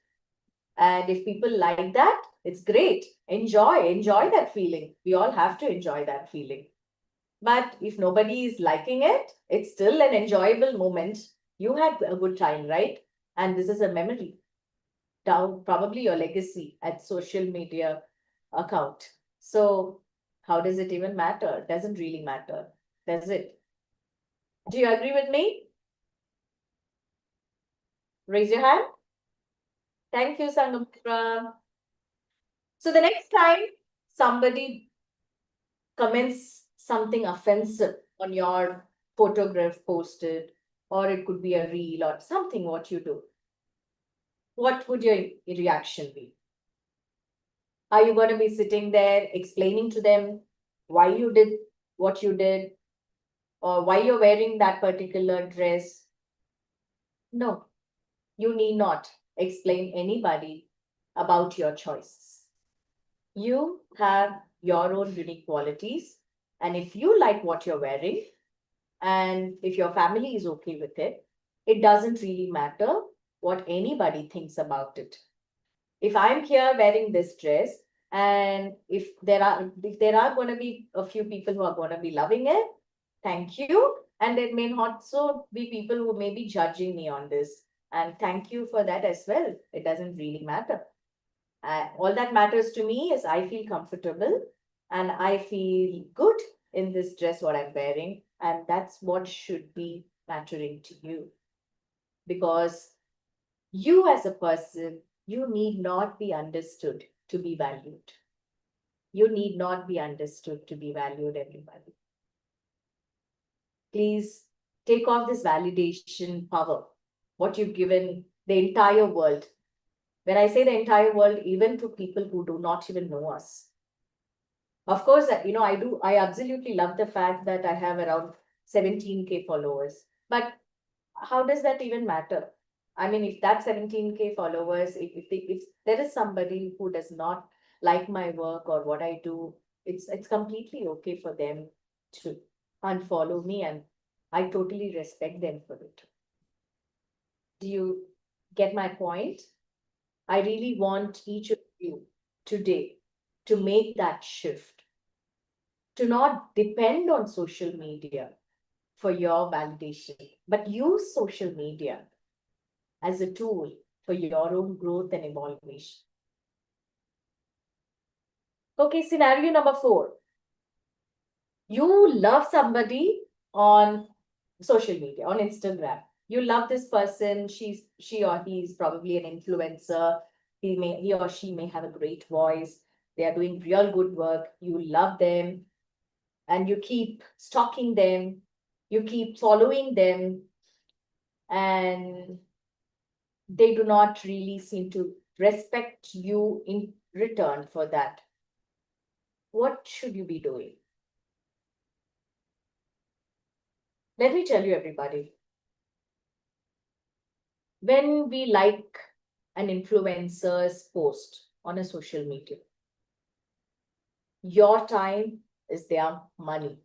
And if people like that, it's great. Enjoy that feeling. We all have to enjoy that feeling. But if nobody is liking it, it's still an enjoyable moment. You had a good time, right? And this is a memory. Down probably your legacy at social media account. So how does it even matter? Doesn't really matter, does it? Do you agree with me? Raise your hand. Thank you, Sangamitra. So the next time somebody comments something offensive on your photograph posted, or it could be a reel or something, what you do, what would your reaction be? Are you going to be sitting there explaining to them why you did what you did, or why you're wearing that particular dress? No, you need not explain anybody about your choices. You have your own unique qualities, and if you like what you're wearing, and if your family is okay with it, it doesn't really matter what anybody thinks about it. If I'm here wearing this dress, and if there are going to be a few people who are going to be loving it, thank you. And there may also be people who may be judging me on this. And thank you for that as well. It doesn't really matter. All that matters to me is I feel comfortable and I feel good in this dress what I'm wearing. And that's what should be mattering to you. Because you as a person, you need not be understood to be valued. You need not be understood to be valued, everybody. Please take off this validation power, what you've given the entire world. When I say the entire world, even to people who do not even know us. Of course, I absolutely love the fact that I have around 17K followers. But how does that even matter? I mean, if that 17K followers, if there is somebody who does not like my work or what I do, it's completely okay for them to unfollow me, and I totally respect them for it. Do you get my point? I really want each of you today to make that shift, to not depend on social media for your validation, but use social media as a tool for your own growth and evaluation. Okay, scenario number 4. You love somebody on social media, on Instagram. You love this person. She or he is probably an influencer. He or she may have a great voice. They are doing real good work. You love them and you keep stalking them. You keep following them, and they do not really seem to respect you in return for that. What should you be doing? Let me tell you, everybody. When we like an influencer's post on a social media, your time is their money.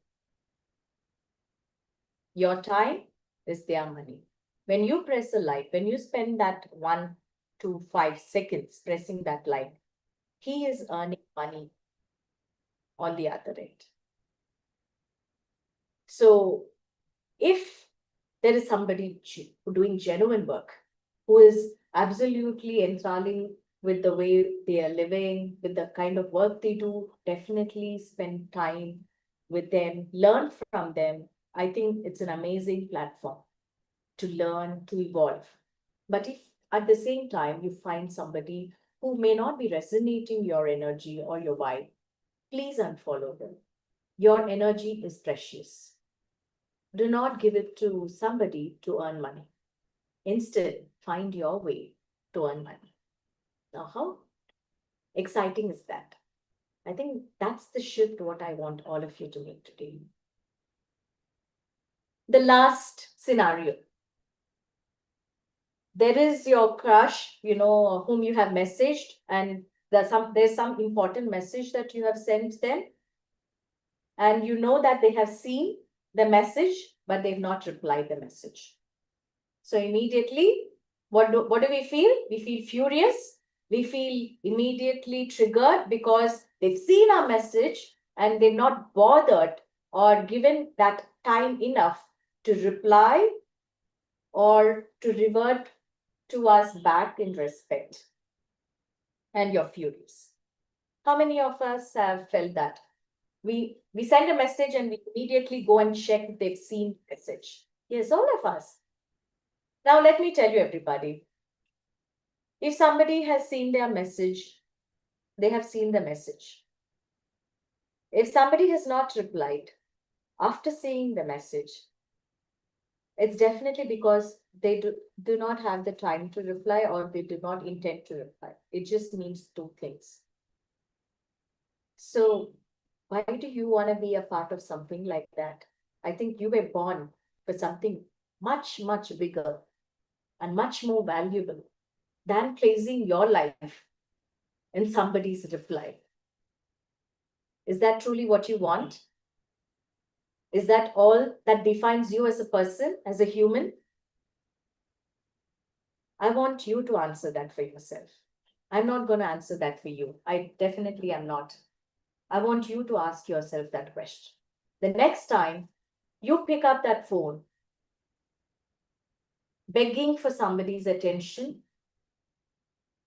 Your time is their money. When you press a like, when you spend that 1 to 5 seconds pressing that like, he is earning money on the other end. So if there is somebody doing genuine work, who is absolutely enthralling with the way they are living, with the kind of work they do, definitely spend time with them, learn from them. I think it's an amazing platform to learn, to evolve. But if at the same time you find somebody who may not be resonating your energy or your vibe, please unfollow them. Your energy is precious. Do not give it to somebody to earn money. Instead, find your way to earn money. Now, how exciting is that? I think that's the shift what I want all of you to make today. The last scenario. There is your crush, whom you have messaged, and there's some important message that you have sent them, and you know that they have seen the message, but they've not replied the message. So immediately, what do we feel? We feel furious. We feel immediately triggered because they've seen our message and they've not bothered or given that time enough to reply or to revert to us back in respect. And you're furious. How many of us have felt that? We send a message and we immediately go and check if they've seen the message. Yes, all of us. Now, let me tell you, everybody, if somebody has seen their message, they have seen the message. If somebody has not replied after seeing the message, it's definitely because they do not have the time to reply or they do not intend to reply. It just means two things. So why do you want to be a part of something like that? I think you were born for something much, much bigger and much more valuable than placing your life in somebody's reply. Is that truly what you want? Is that all that defines you as a person, as a human? I want you to answer that for yourself. I'm not going to answer that for you. I definitely am not. I want you to ask yourself that question. The next time you pick up that phone, begging for somebody's attention,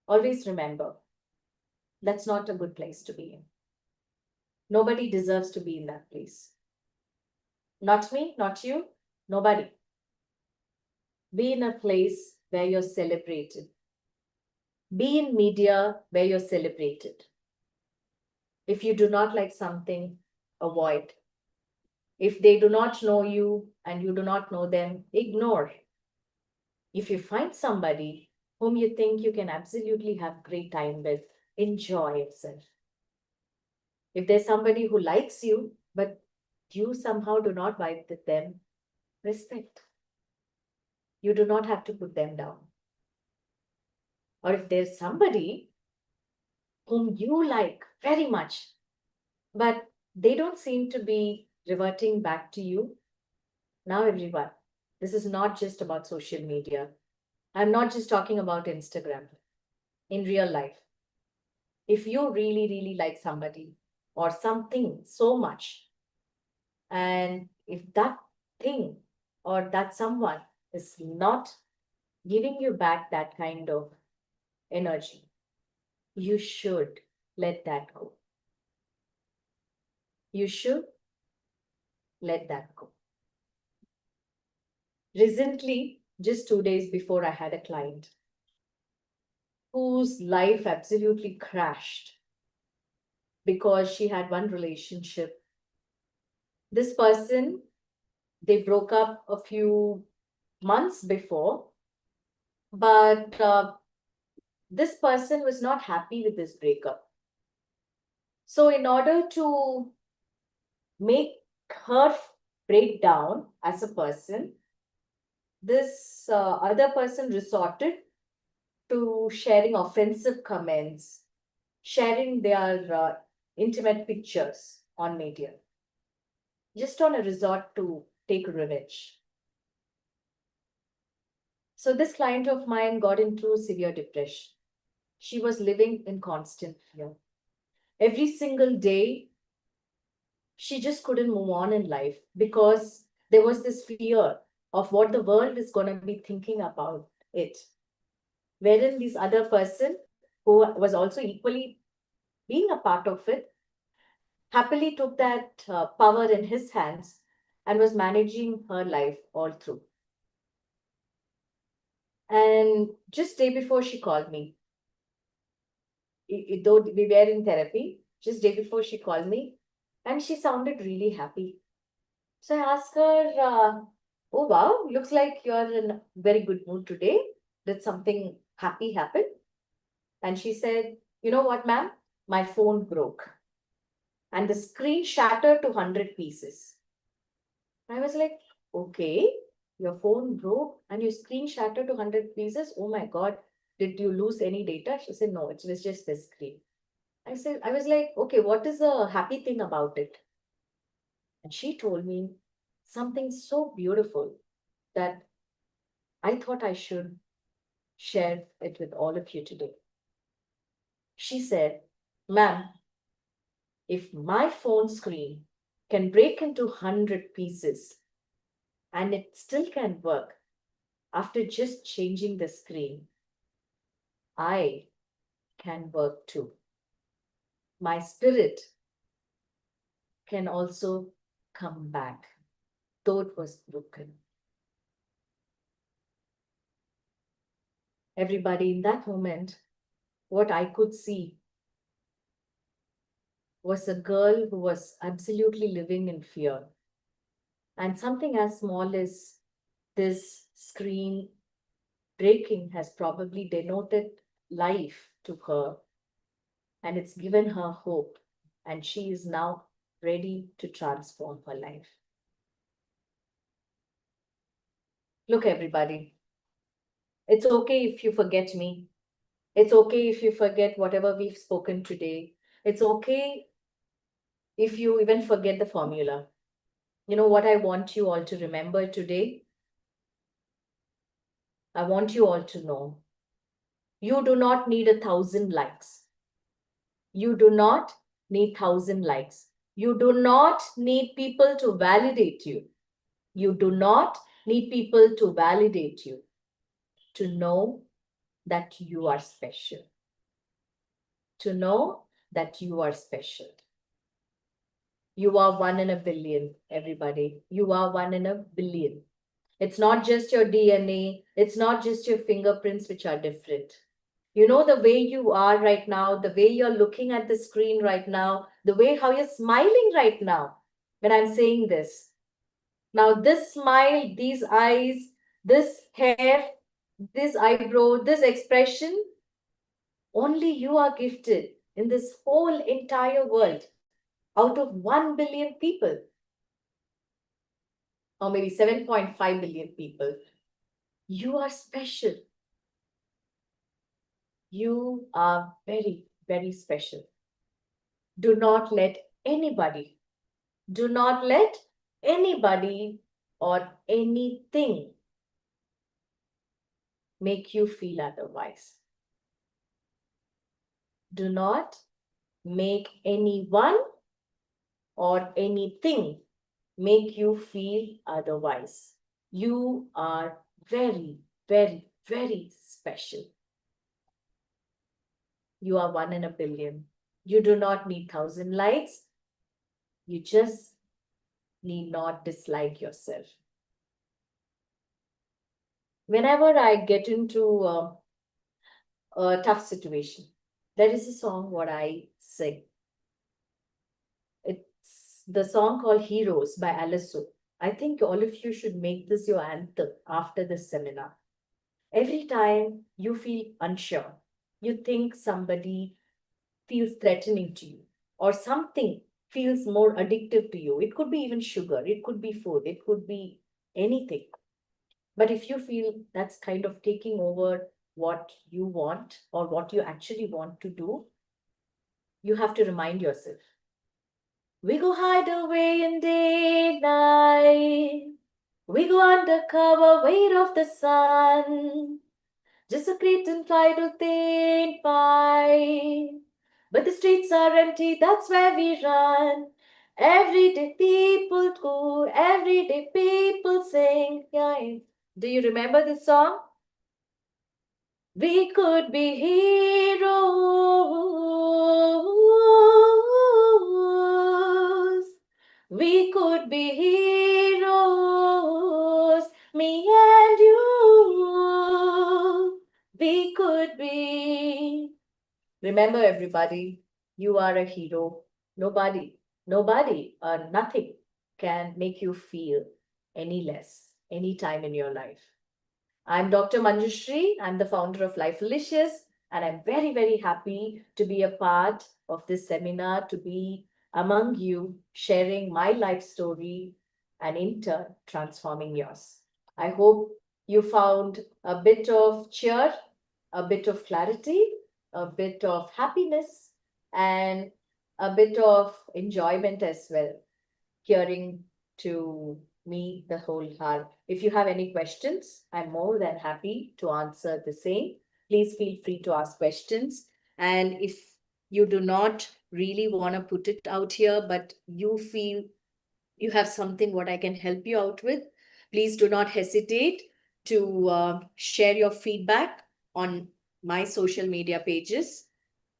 always remember, that's not a good place to be in. Nobody deserves to be in that place. Not me, not you, nobody. Be in a place where you're celebrated. Be in media where you're celebrated. If you do not like something, avoid. If they do not know you and you do not know them, ignore. If you find somebody whom you think you can absolutely have great time with, enjoy yourself. If there's somebody who likes you, but you somehow do not vibe with them, respect. You do not have to put them down. Or if there's somebody whom you like very much, but they don't seem to be reverting back to you. Now, everyone, this is not just about social media. I'm not just talking about Instagram. In real life, if you really, really like somebody or something so much, and if that thing or that someone is not giving you back that kind of energy, you should let that go. You should let that go. Recently, just 2 days before, I had a client whose life absolutely crashed because she had one relationship. This person, they broke up a few months before, but this person was not happy with this breakup. So in order to make her break down as a person, this other person resorted to sharing offensive comments, sharing their intimate pictures on media, just on a resort to take revenge. So this client of mine got into severe depression. She was living in constant fear. Every single day, she just couldn't move on in life because there was this fear of what the world is going to be thinking about it. Wherein this other person, who was also equally being a part of it, happily took that power in his hands and was managing her life all through. And just day before she called me, though we were in therapy, just day before she called me, and she sounded really happy. So I asked her, oh wow, looks like you're in a very good mood today. Did something happy happen? And she said, you know what, ma'am? My phone broke and the screen shattered to 100 pieces. I was like, okay, your phone broke and your screen shattered to 100 pieces. Oh my God, did you lose any data? She said, no, it was just the screen. I was like, okay, what is the happy thing about it? And she told me something so beautiful that I thought I should share it with all of you today. She said, ma'am, if my phone screen can break into 100 pieces and it still can work after just changing the screen, I can work too. My spirit can also come back, though it was broken. Everybody, in that moment, what I could see was a girl who was absolutely living in fear. And something as small as this screen breaking has probably denoted life to her, and it's given her hope, and she is now ready to transform her life. Look, everybody, it's okay if you forget me. It's okay if you forget whatever we've spoken today. It's okay if you even forget the formula. You know what I want you all to remember today? I want you all to know you do not need 1,000 likes. You do not need 1,000 likes. You do not need people to validate you. You do not need people to validate you to know that you are special. To know that you are special. You are 1 in a billion, everybody. You are 1 in a billion. It's not just your DNA. It's not just your fingerprints which are different. You know, the way you are right now, the way you're looking at the screen right now, the way how you're smiling right now when I'm saying this. Now, this smile, these eyes, this hair, this eyebrow, this expression, only you are gifted in this whole entire world out of 1 billion people, or maybe 7.5 billion people. You are special. You are very, very special. Do not let anybody, do not let anybody or anything make you feel otherwise. Do not make anyone or anything make you feel otherwise. You are very, very, very special. You are 1 in a billion. You do not need 1,000 likes. You just need not dislike yourself. Whenever I get into a tough situation, there is a song what I sing. It's the song called Heroes by Alissu. I think all of you should make this your anthem after this seminar. Every time you feel unsure, you think somebody feels threatening to you, or something feels more addictive to you. It could be even sugar, it could be food, it could be anything. But if you feel that's kind of taking over what you want or what you actually want to do, you have to remind yourself. We go hide away in day night. We go undercover, weight of the sun. Just a great and try to think by. But the streets are empty, that's where we run. Everyday people do, everyday people sing. Yeah. Do you remember this song? We could be heroes. We could be heroes. Me and you. We could be. Remember, everybody, you are a hero. Nobody, nothing can make you feel any less any time in your life. I'm Dr. Manjushri. I'm the founder of Lifelicious, and I'm very, very happy to be a part of this seminar, to be among you, sharing my life story and in turn transforming yours. I hope you found a bit of cheer, a bit of clarity, a bit of happiness, and a bit of enjoyment as well, hearing to me the whole hour. If you have any questions, I'm more than happy to answer the same. Please feel free to ask questions. And if you do not really want to put it out here, but you feel you have something what I can help you out with, please do not hesitate to share your feedback on my social media pages,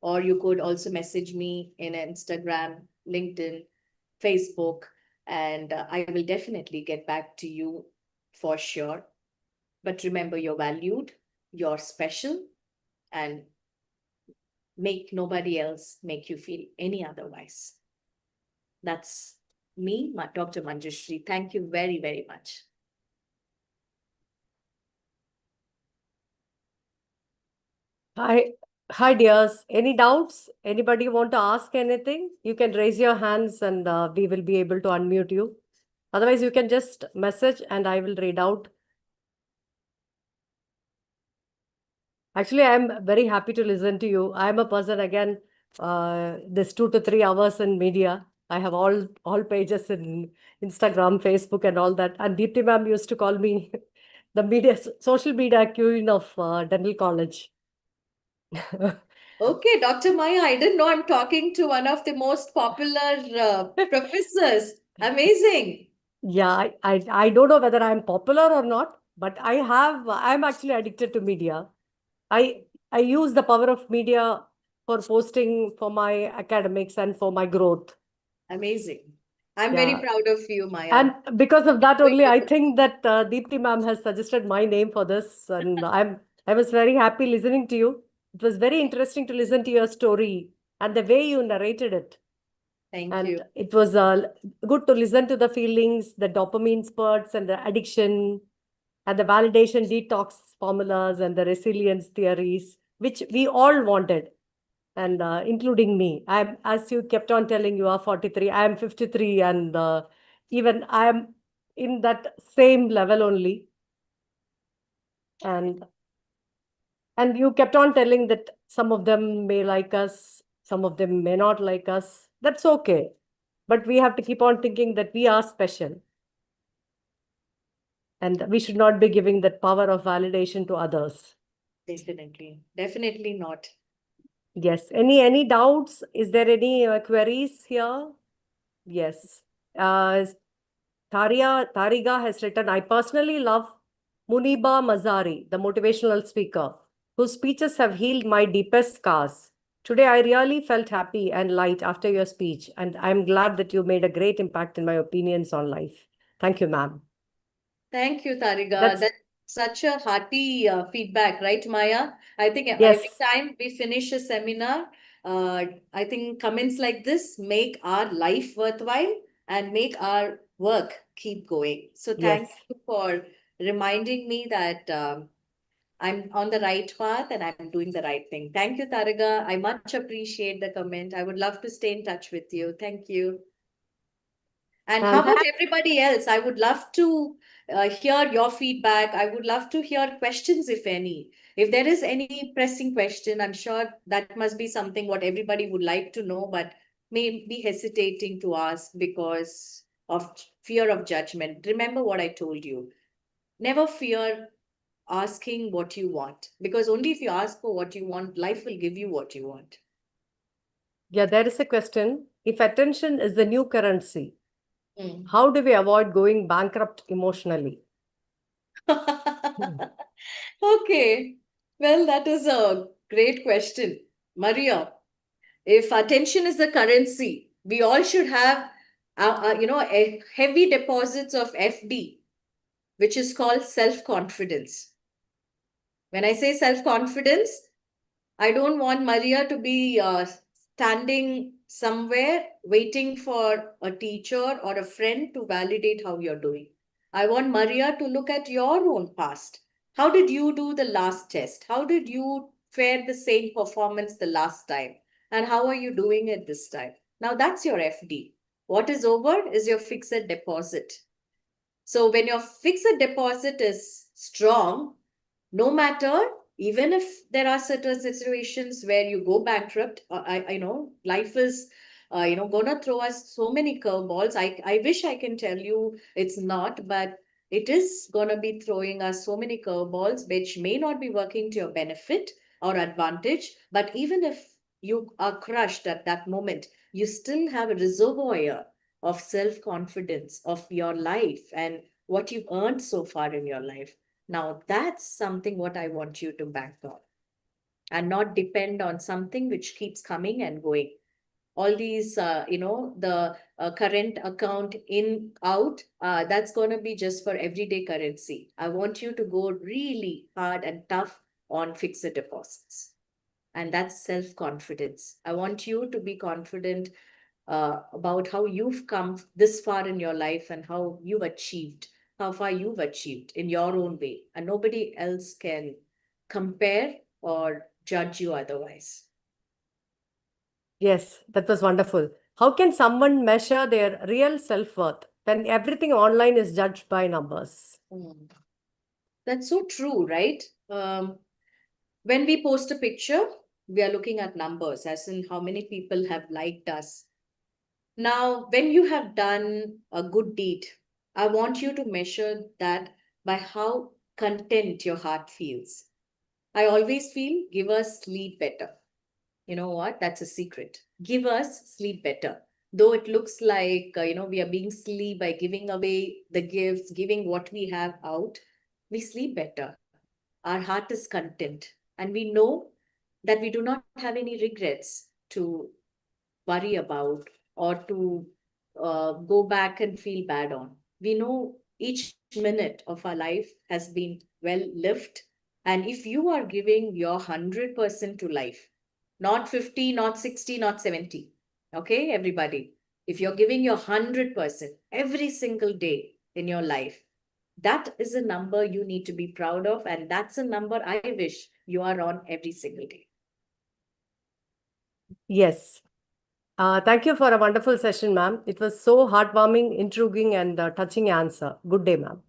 or you could also message me in Instagram, LinkedIn, Facebook, and I will definitely get back to you for sure. But remember, you're valued, you're special, and make nobody else make you feel any otherwise. That's me, Dr. Manjushri. Thank you very, very much. Hi, dears. Any doubts? Anybody want to ask anything? You can raise your hands and we will be able to unmute you. Otherwise, you can just message and I will read out. Actually, I'm very happy to listen to you. I'm a person, again, this 2 to 3 hours in media. I have all pages in Instagram, Facebook and all that. And Deepti ma'am used to call me the social media queen of Dental College. Okay, Dr. Maya, I didn't know I'm talking to one of the most popular professors. Amazing. Yeah, I don't know whether I'm popular or not, but I'm actually addicted to media. I use the power of media for posting for my academics and for my growth. Amazing. I'm very Yeah. proud of you, Maya. And because of that only, I think that Deepti ma'am has suggested my name for this, and I was very happy listening to you. It was very interesting to listen to your story and the way you narrated it. Thank And you. it was good to listen to the feelings, the dopamine spurts and the addiction and the validation detox formulas and the resilience theories, which we all wanted, and including me. As you kept on telling, you are 43, I am 53, and even I am in that same level only. And you kept on telling that some of them may like us, some of them may not like us. That's okay. But we have to keep on thinking that we are special. And we should not be giving that power of validation to others. Definitely. Definitely not. Yes. Any doubts? Is there any queries here? Yes. Tariga has written, I personally love Muniba Mazari, the motivational speaker, whose speeches have healed my deepest scars. Today, I really felt happy and light after your speech, and I'm glad that you made a great impact in my opinions on life. Thank you, ma'am. Thank you, Tariga. That's That's such a hearty feedback, right, Maya? I think yes. every time we finish a seminar, I think comments like this make our life worthwhile and make our work keep going. So thank Yes. you for reminding me that I'm on the right path and I'm doing the right thing. Thank you, Tariga. I much appreciate the comment. I would love to stay in touch with you. Thank you. And how And about everybody else? I would love to hear your feedback. I would love to hear questions, if any. If there is any pressing question, I'm sure that must be something what everybody would like to know, but may be hesitating to ask because of fear of judgment. Remember what I told you. Never fear asking what you want, because only if you ask for what you want, life will give you what you want. Yeah, there is a question. If attention is the new currency, Hmm. how do we avoid going bankrupt emotionally? Okay, well, that is a great question. Maria, if attention is the currency, we all should have, a heavy deposits of FD, which is called self-confidence. When I say self-confidence, I don't want Maria to be standing somewhere waiting for a teacher or a friend to validate how you're doing. I want Maria to look at your own past. How did you do the last test? How did you fare the same performance the last time? And how are you doing it this time? Now that's your FD. What is over is your fixed deposit. So when your fixed deposit is strong, no matter, even if there are certain situations where you go bankrupt, I know life is, gonna throw us so many curveballs. I wish I can tell you it's not, but it is gonna be throwing us so many curveballs, which may not be working to your benefit or advantage. But even if you are crushed at that moment, you still have a reservoir of self-confidence of your life and what you've earned so far in your life. Now, that's something what I want you to bank on and not depend on something which keeps coming and going. All these, the current account in, out, that's going to be just for everyday currency. I want you to go really hard and tough on fixed deposits. And that's self confidence. I want you to be confident about how you've come this far in your life and how you've achieved, how far you've achieved in your own way. And nobody else can compare or judge you otherwise. Yes, that was wonderful. How can someone measure their real self-worth when everything online is judged by numbers? Mm. That's so true, right? When we post a picture, we are looking at numbers, as in how many people have liked us. Now, when you have done a good deed, I want you to measure that by how content your heart feels. I always feel give us sleep better. You know what? That's a secret. Give us sleep better. Though it looks like, we are being silly by giving away the gifts, giving what we have out, we sleep better. Our heart is content. And we know that we do not have any regrets to worry about or to go back and feel bad on. We know each minute of our life has been well lived. And if you are giving your 100% to life, not 50, not 60, not 70, okay, everybody, if you're giving your 100% every single day in your life, that is a number you need to be proud of. And that's a number I wish you are on every single day. Yes. Thank you for a wonderful session, ma'am. It was so heartwarming, intriguing, and touching answer. Good day, ma'am.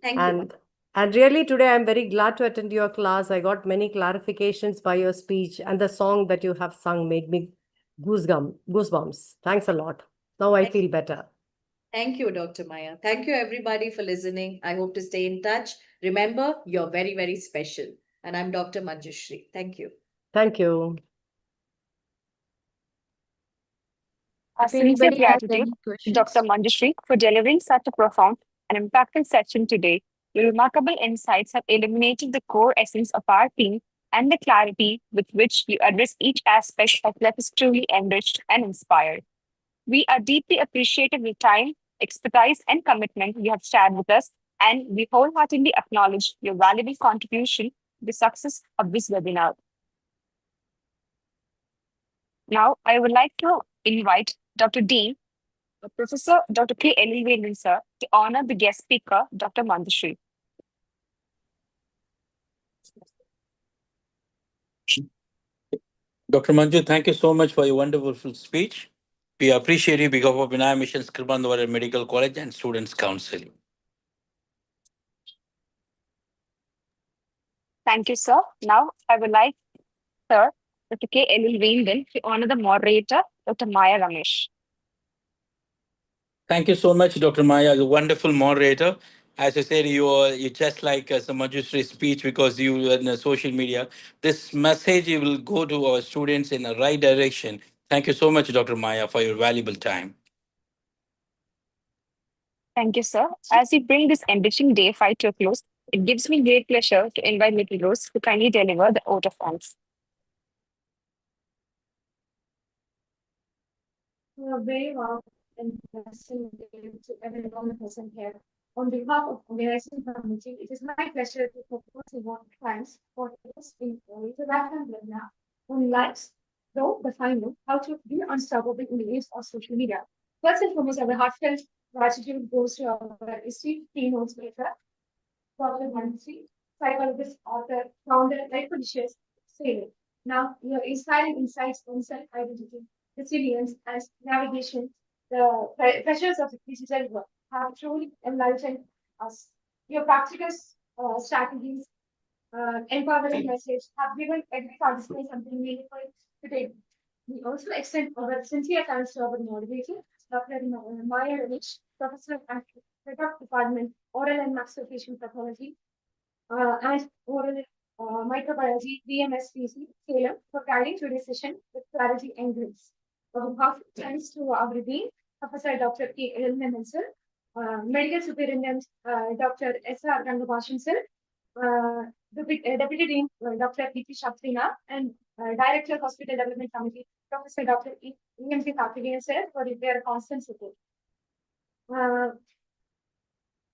Thank you. And really today I'm very glad to attend your class. I got many clarifications by your speech, and the song that you have sung made me goosebumps. Thanks a lot. Now I feel better. Thank you, Dr. Maya. Thank you, everybody, for listening. I hope to stay in touch. Remember, you're very, very special. And I'm Dr. Manjushri. Thank you. Thank you. Our sincere gratitude to Dr. Manjushri for delivering such a profound and impactful session today. Your remarkable insights have illuminated the core essence of our team, and the clarity with which you address each aspect has left us truly enriched and inspired. We are deeply appreciative of the time, expertise, and commitment you have shared with us, and we wholeheartedly acknowledge your valuable contribution to the success of this webinar. Now, I would like to invite Dr. Dean, Professor Dr. K. Elilvedan sir, to honor the guest speaker, Dr. Manjushri. Dr. Manju, thank you so much for your wonderful speech. We appreciate you because of Vinaya Mission, Scribandwara Medical College and Students' Council. Thank you, sir. Now, I would like Sir Dr. K. Elilvedan to honor the moderator, Dr. Maya Ramesh. Thank you so much, Dr. Maya, a wonderful moderator. As I said, you just like some Manjushri's speech because you are in social media. This message will go to our students in the right direction. Thank you so much, Dr. Maya, for your valuable time. Thank you, sir. As we bring this enriching day 5 to a close, it gives me great pleasure to invite Little Rose to kindly deliver the vote of thanks. Very well and blessing to everyone present here. On behalf of Organizing Committee, it is my pleasure to propose a vote of thanks for this interaction webinar on lives, though the final, how to be unstoppable in the age of social media. First and foremost, our heartfelt gratitude goes to our esteemed keynote speaker, Dr. Mansi, psychologist, author, founder, life conscious, sailor. Now, your inspiring insights on self-identity, resilience, and navigation, the pressures of the digital world have truly enlightened us. Your practical strategies, empowering message have given every participant something meaningful today. We also extend our sincere thanks to our moderator, Dr. Maya Ramesh, Professor at Head of Department, Oral and Maxillofacial Pathology, and Oral Microbiology, VMSPC, Salem, for guiding today's session with clarity and grace. Thanks to our Dean, Professor Dr. K. Elna Mensel, Medical Superintendent Dr. S.R. Rangabashan sir, Deputy Dean Dr. P.P. Shastrina, and Director Hospital Development Committee, Professor Dr. E.M.P. Karthikeyan sir, for their constant support.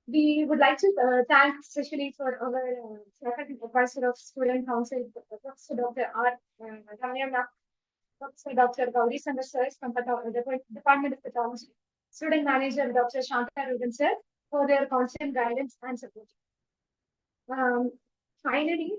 We would like to thank especially for our faculty advisor of Student Council, Professor Dr. R. Ramya, Professor Dr. Gauri Sandar sir from Department of Pathology, Student Manager Dr. Shanta Ruben sir, for their constant guidance and support. Finally,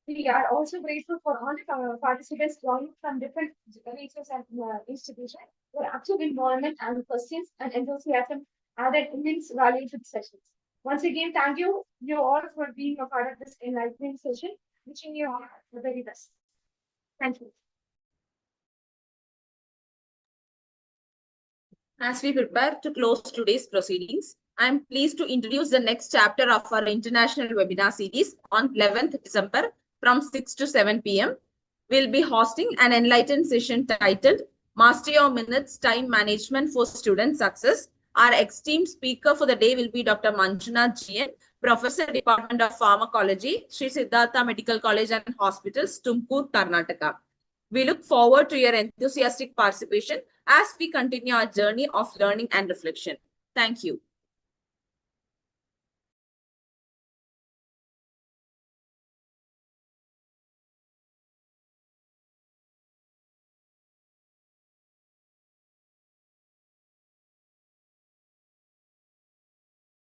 we are also grateful for all the participants joining from different research and institutions. Their active involvement and questions and enthusiasm added immense value to the sessions. Once again, thank you all for being a part of this enlightening session. Wishing you all the very best. Thank you. As we prepare to close today's proceedings, I am pleased to introduce the next chapter of our international webinar series on 11th December from 6 to 7 p.m. We'll be hosting an enlightened session titled Master Your Minutes Time Management for Student Success. Our esteemed speaker for the day will be Dr. Manjunath GN, Professor, Department of Pharmacology, Sri Siddhartha Medical College and Hospitals, Tumkur, Karnataka. We look forward to your enthusiastic participation as we continue our journey of learning and reflection. Thank you.